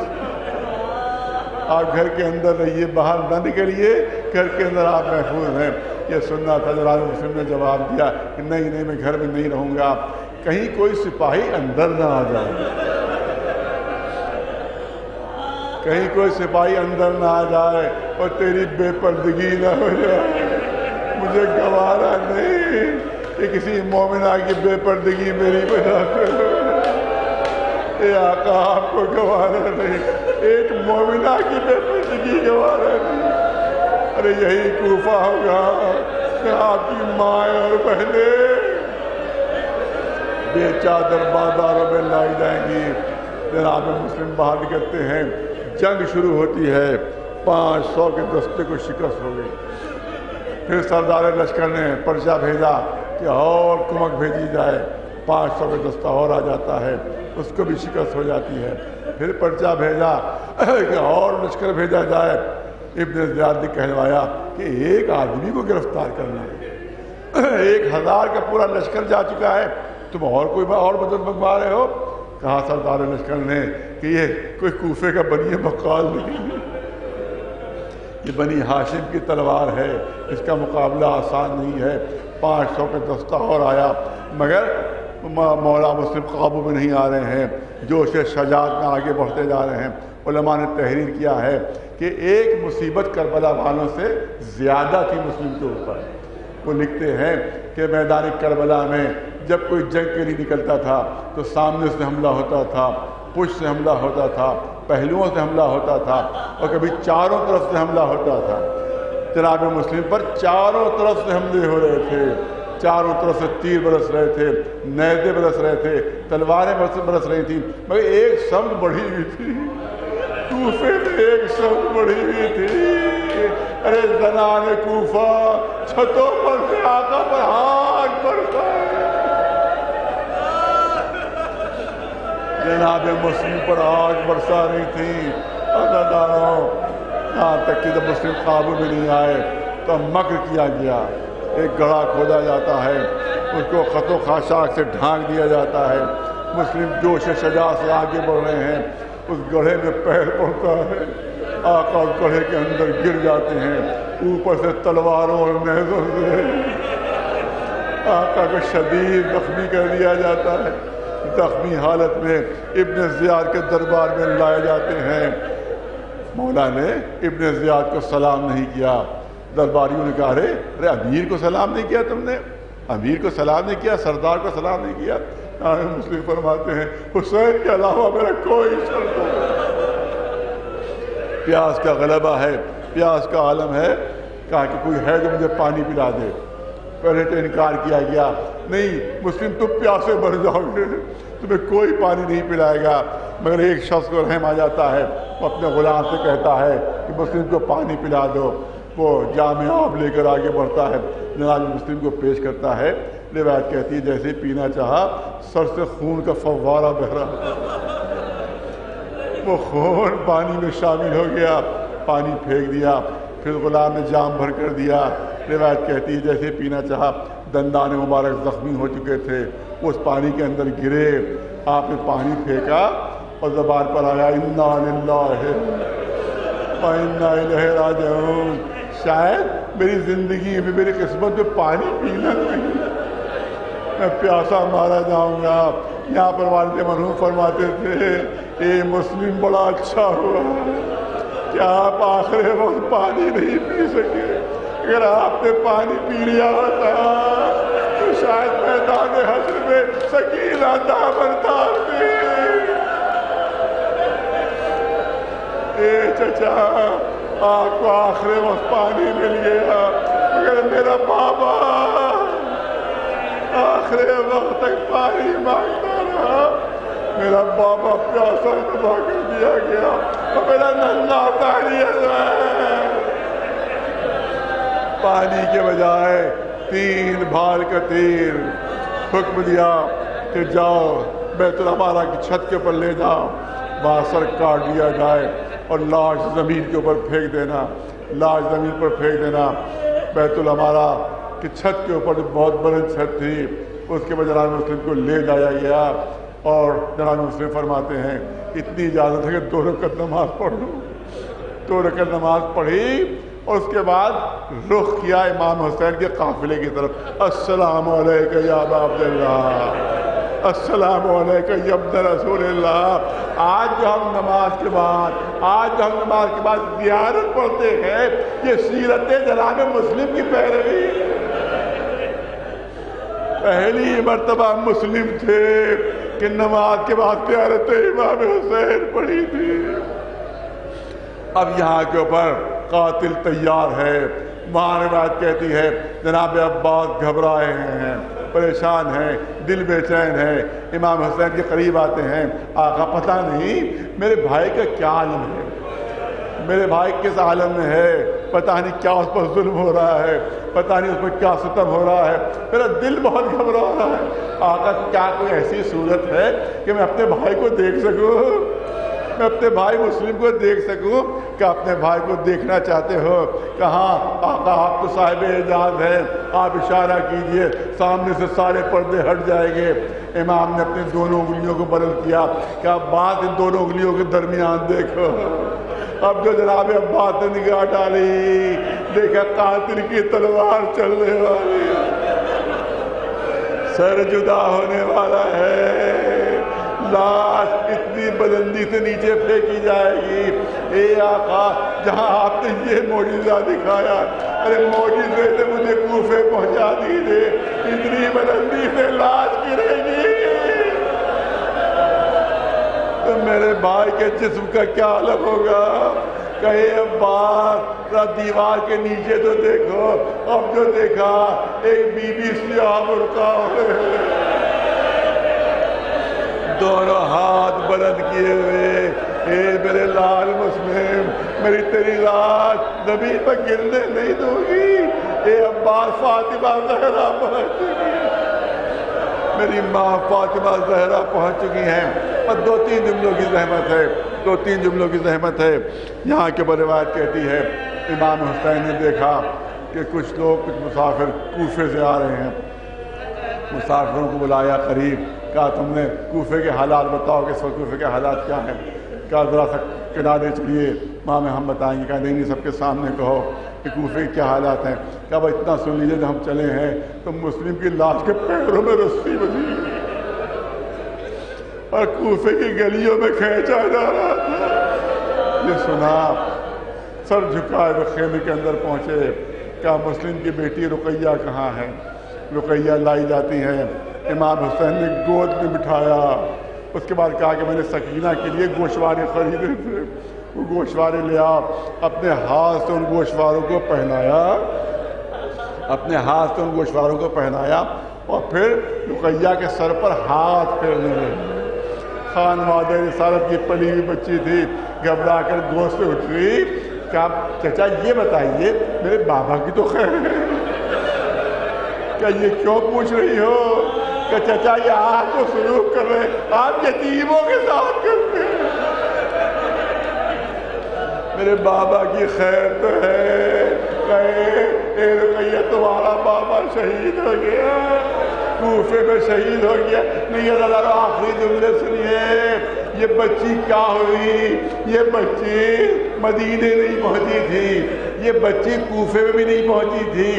آپ گھر کے اندر رہیے، باہر نہ نکلیے، گھر کے اندر آپ محفوظ ہیں۔ یہ سننا تھا۔ جناب مسلم نے جواب دیا کہ نہیں میں گھر میں نہیں رہوں گا، کہیں کوئی سپاہی اندر نہ آ جائے، کہیں کوئی سپاہی اندر نہ آ جائے اور تیری بے پردگی نہ ہو جائے۔ مجھے گوارا نہیں کہ کسی مومنہ کی بے پردگی میری وجہ سے ہو۔ اے آقا آپ کو گوارا نہیں، ایک مومنہ کی بے پردگی گوارا نہیں۔ ارے یہی کوفہ ہوگا کہ آپ کی ماں اور بہنیں بے چادر بازاروں میں لائی جائیں گی۔ جناب مسلم باہر نکلتے ہیں، جنگ شروع ہوتی ہے، 500 کے دستے کو شکست ہو گئی۔ پھر سردار لشکر نے پرچہ بھیجا کہ اور کمک بھیجی جائے، 500 کا دستہ اور آ جاتا ہے، اس کو بھی شکست ہو جاتی ہے۔ پھر پرچہ بھیجا کہ اور لشکر بھیجا جائے۔ ابن زیاد نے کہلوایا کہ ایک آدمی کو گرفتار کرنا ہے، 1000 کا پورا لشکر جا چکا ہے، تم اور کوئی اور مدد منگوا رہے ہو؟ کہا سردار لشکر نے کہ یہ کوئی کوفے کا بنی بقال نہیں، یہ بنی ہاشم کی تلوار ہے، اس کا مقابلہ آسان نہیں ہے۔ 500 کا دستہ اور آیا، مگر مولا مسلم قابو میں نہیں آ رہے ہیں، جوش شجاعت میں آگے بڑھتے جا رہے ہیں۔ علماء نے تحریر کیا ہے کہ ایک مصیبت کربلا والوں سے زیادہ تھی مسلم کے اوپر۔ وہ لکھتے ہیں کہ میدان کربلا میں جب کوئی جنگ کے لیے نکلتا تھا تو سامنے سے حملہ ہوتا تھا، پشت سے حملہ ہوتا تھا، پہلوؤں سے حملہ ہوتا تھا، اور کبھی چاروں طرف سے حملہ ہوتا تھا۔ جناب مسلم پر چاروں طرف سے حملے ہو رہے تھے، چاروں طرف سے تیر برس رہے تھے، نیزے برس رہے تھے، تلواریں برس رہی تھیں، مگر ایک سمت بڑھی ہوئی تھی، کوفے میں ایک سمت بڑھی ہوئی تھی۔ ارے زنان کوفہ چھتوں پر سے آقا پر ہاتھ برسا، جناب مسلم پر آگ برسا رہی تھی۔ عزاداروں یہاں تک کہ جب مسلم قابو میں نہیں آئے تو مکر کیا گیا، ایک گڑھا کھودا جاتا ہے، اس کو خط و خاشاک سے ڈھانک دیا جاتا ہے، مسلم جوش شجاع سے آگے بڑھ رہے ہیں، اس گڑھے میں پیر پڑتا ہے، آقا اس گڑھے کے اندر گر جاتے ہیں، اوپر سے تلواروں اور نیزوں سے آقا کو شدید زخمی کر دیا جاتا ہے۔ زخمی حالت میں ابن زیاد کے دربار میں لائے جاتے ہیں۔ مولا نے ابن زیاد کو سلام نہیں کیا۔ درباریوں نے کہا ارے امیر کو سلام نہیں کیا تم نے، امیر کو سلام نہیں کیا، سردار کو سلام نہیں کیا۔ مسلم فرماتے ہیں حسین کے علاوہ میرا کوئی شرط نہیں۔ پیاس کا غلبہ ہے، پیاس کا عالم ہے، کہا کہ کوئی ہے جو مجھے پانی پلا دے۔ پہلے تو انکار کیا گیا، نہیں مسلم تم پیاسے مر جاؤ گے، تمہیں کوئی پانی نہیں پلائے گا۔ مگر ایک شخص کو رحم آ جاتا ہے، وہ اپنے غلام سے کہتا ہے کہ مسلم کو پانی پلا دو۔ وہ جام آب لے کر آگے بڑھتا ہے، جناب مسلم کو پیش کرتا ہے۔ روایت کہتی ہے جیسے ہی پینا چاہا سر سے خون کا فوارہ بہ رہا، وہ خون پانی میں شامل ہو گیا، پانی پھینک دیا، پھر غلام نے جام بھر کر دیا۔ روایت کہتی ہے جیسے پینا چاہا دندان مبارک زخمی ہو چکے تھے، وہ اس پانی کے اندر گرے، آپ نے پانی پھینکا اور زبان پر آیا انا للہ و انا الیہ راجعون۔ شاید میری زندگی میں میری قسمت میں پانی پینا نہیں، میں پیاسا مارا جاؤں گا۔ یہاں پر والد مرحوم فرماتے تھے اے مسلم بڑا اچھا ہوا کہ آپ آخر وقت پانی نہیں پی سکے، اگر آپ نے پانی پی لیا ہوتا تو شاید میدان حشر میں سکینہ دامن تھامتی۔ اے چچا آپ کو آخر وقت پانی مل گیا، مگر میرا بابا آخر وقت تک پانی مانگتا رہا، میرا بابا پیاسا دبا کر دیا گیا اور میرا ننھا تاریخ پانی کے بجائے 3 بھال کا تیر۔ حکم دیا کہ جاؤ بیت العمارہ کی چھت کے اوپر لے جاؤ، وہاں سر کاٹ دیا جائے اور لاش زمین کے اوپر پھینک دینا، لاش زمین پر پھینک دینا۔ بیت العمارہ کی چھت کے اوپر جو بہت بلند چھت تھی اس کے بعد جناب مسلم کو لے جایا گیا اور جناب مسلم فرماتے ہیں اتنی اجازت ہے کہ 2 رکعت نماز پڑھ لوں۔ 2 رکعت نماز پڑھی اور اس کے بعد رخ کیا امام حسین کے قافلے کی طرف، السلام علیکم یا ابا عبداللہ، السلام علیکم یا ابن رسول اللہ۔ آج جو ہم نماز کے بعد زیارت پڑھتے ہیں، یہ سیرت جناب مسلم کی پیروی۔ پہلی مرتبہ مسلم تھے کہ نماز کے بعد زیارت امام حسین پڑھی تھی۔ اب یہاں کے اوپر قاتل تیار ہے۔ وہاں روایت کہتی ہے جناب عباس گھبرائے ہیں، پریشان ہیں، دل بے چین ہے، امام حسین کے قریب آتے ہیں، آقا پتہ نہیں میرے بھائی کا کیا عالم ہے، میرے بھائی کس عالم میں ہے، پتہ نہیں کیا اس پر ظلم ہو رہا ہے، پتہ نہیں اس پر کیا ستم ہو رہا ہے، میرا دل بہت گھبرا رہا ہے۔ آقا کیا کوئی ایسی صورت ہے کہ میں اپنے بھائی کو دیکھ سکوں، میں اپنے بھائی مسلم کو دیکھ سکوں؟ کہ اپنے بھائی کو دیکھنا چاہتے ہو؟ کہاں آقا آپ تو صاحب اعجاز ہیں، آپ اشارہ کیجئے، سامنے سے سارے پردے ہٹ جائیں گے۔ امام نے اپنی دونوں انگلیوں کو بلند کیا کہ عباس ان دونوں انگلیوں کے درمیان دیکھو۔ اب جو جناب عباس نے نگاہ ڈالی، دیکھا قاتل کی تلوار چلنے والی، سر جدا ہونے والا ہے، لاش اتنی بلندی سے نیچے پھینکی جائے گی۔ اے آقا جہاں آپ نے یہ معجزہ دکھایا، ارے معجزے سے مجھے کوفے پہنچا دیجیے، اتنی بلندی سے لاش گرے گی تو میرے بھائی کے جسم کا کیا حالت ہوگا؟ کہے عباس دیوار کے نیچے تو دیکھو۔ اب جو دیکھا ایک بی بی سیاہ برقع ہوئے، دونوں ہاتھ بلند کیے ہوئے، اے میرے لال مسلم، میری تیری لاش زمین پر گرنے نہیں دوں گی۔ اے عباس فاطمہ زہرا پہنچ چکی ہے، میری ماں فاطمہ زہرا پہنچ چکی ہیں، اور 2-3 جملوں کی زحمت ہے۔ دو تین جملوں کی زحمت ہے. یہاں کے اوپر روایت کہتی ہے امام حسین نے دیکھا کہ کچھ لوگ کچھ مسافر کوفے سے آ رہے ہیں. مسافروں کو بلایا قریب, کہا تم نے کوفے کے حالات بتاؤ کہ اس وقت کوفے کے حالات کیا ہیں. کہا ذرا سا کنارے چلیے, ماں میں ہم بتائیں گے. کہا نہیں سب کے سامنے کہو کہ کوفے کے کیا حالات ہیں. کہا بھائی اتنا سن لیجیے, جب ہم چلے ہیں تو مسلم کی لاش کے پیروں میں رسی بندھی اور کوفے کی گلیوں میں کھینچا جا رہا تھا. یہ سنا, سر جھکائے وہ خیمے کے اندر پہنچے. کہا مسلم کی بیٹی رقیہ کہاں ہے؟ رقیہ لائی جاتی ہے. امام حسین نے گود میں بٹھایا. اس کے بعد کہا کہ میں نے سکینہ کے لیے گوشوارے خریدے تھے, وہ گوشوارے لیا, اپنے ہاتھ سے ان گوشواروں کو پہنایا, اپنے ہاتھ سے ان گوشواروں کو پہنایا اور پھر رقیہ کے سر پر ہاتھ پھیرنے لگے. خانوادہ رسالت کی پلی ہوئی بچی تھی, گھبرا کر گوشت سے اٹھ گئی. کہا چچا یہ بتائیے میرے بابا کی تو خیر ہے, کیا یہ کیوں پوچھ رہی ہو؟ کہ چچا یہ آپ کو سلوک کر رہے, آپ یتیموں کے ساتھ کرتے ہیں. میرے بابا کی خیر تو ہے. کہے اے رقیہ تمہارا بابا شہید ہو گیا, کوفے میں شہید ہو گیا. نہیں اللہ آخری جملے سنیے, یہ بچی کیا ہوئی؟ یہ بچی مدینے نہیں پہنچی تھی, یہ بچی کوفے میں بھی نہیں پہنچی تھی,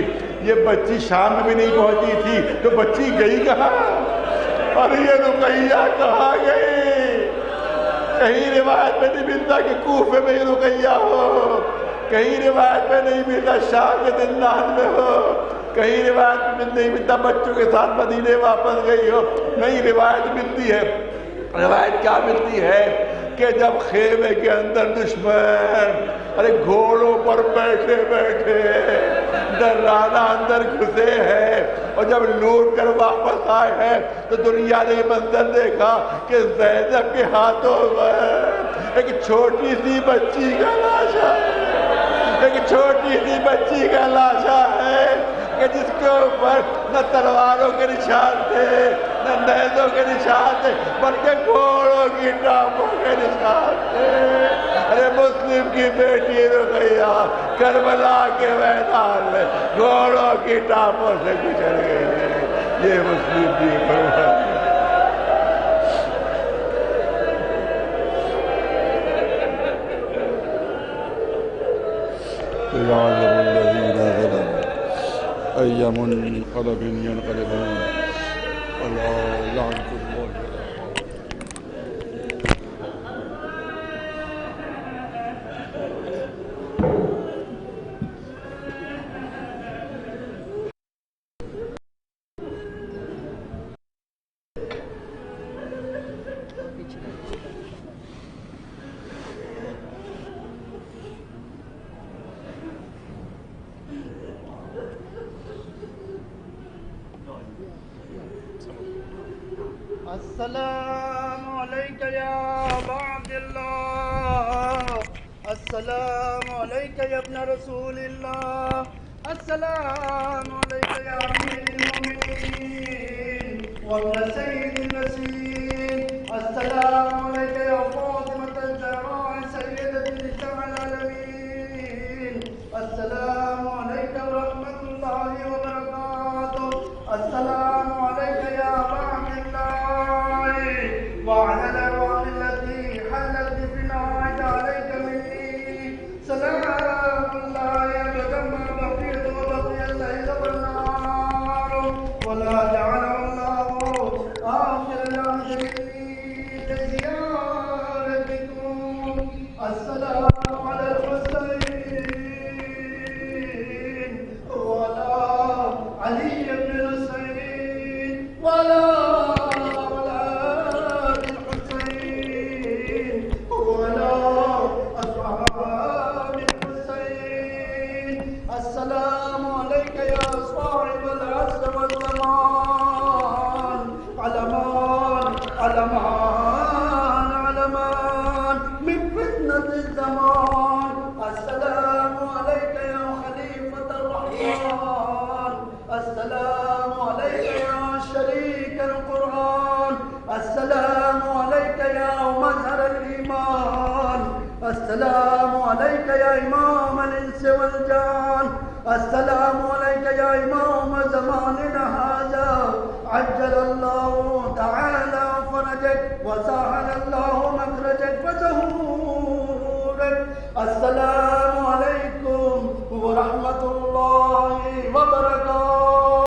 یہ بچی شام میں بھی نہیں پہنچی تھی, تو بچی گئی کہاں؟ اور یہ رقیہ کہاں گئی؟ کہیں روایت میں نہیں ملتا کہ کوفے میں یہ رقیہ ہو, کہیں روایت میں نہیں ملتا شام کے دن رات میں ہو, کہیں روایت میں نہیں ملتا بچوں کے ساتھ مدینے واپس گئی ہو. نہیں, روایت ملتی ہے. روایت کیا ملتی ہے کہ جب خیمے کے اندر دشمن ارے گھوڑوں پر بیٹھے بیٹھے ڈرانہ اندر گھسے ہیں, اور جب لوٹ کر واپس آئے ہیں تو دنیا نے یہ منظر دیکھا کہ زینب کے ہاتھوں میں ایک چھوٹی سی بچی کا لاشا ہے, ایک چھوٹی سی بچی کا لاشا ہے کہ جس کے اوپر نہ تلواروں کے نشان تھے, نہ نیزوں کے نشان تھے, بلکہ گھوڑوں کی ٹانپوں کے نشان تھے. ارے مسلم کی بیٹی رقیہ کربلا کے میدان میں گھوڑوں کی ٹانپوں سے گزر گئی. یہ مسلم کی قربانی. أيام انقلب ينقلبون الله لعنة الله. السلام علیکہ یا ابا عبداللہ, السلام علیکہ یا ابن رسول اللہ, السلام علیکہ یا امیر المؤمنین وابن سید النسیم, السلام علیکہ یا فاطمة الزہراء سیدۃ نساء العالمین, السلام علیکہ ورحمۃ اللہ وبرکاتہ, السلام علیکہ یا ابا وعلى الأرواح التي حلت بفنائك عليك مني سلام الله أبدا ما بقيت وبقي الليل والنهار ولا جعله الله آخر العهد مني لزيارتك يا إمام الإنس والجان. السلام عليك يا إمام زماننا هذا. عجل الله تعالى فرجك وسهل الله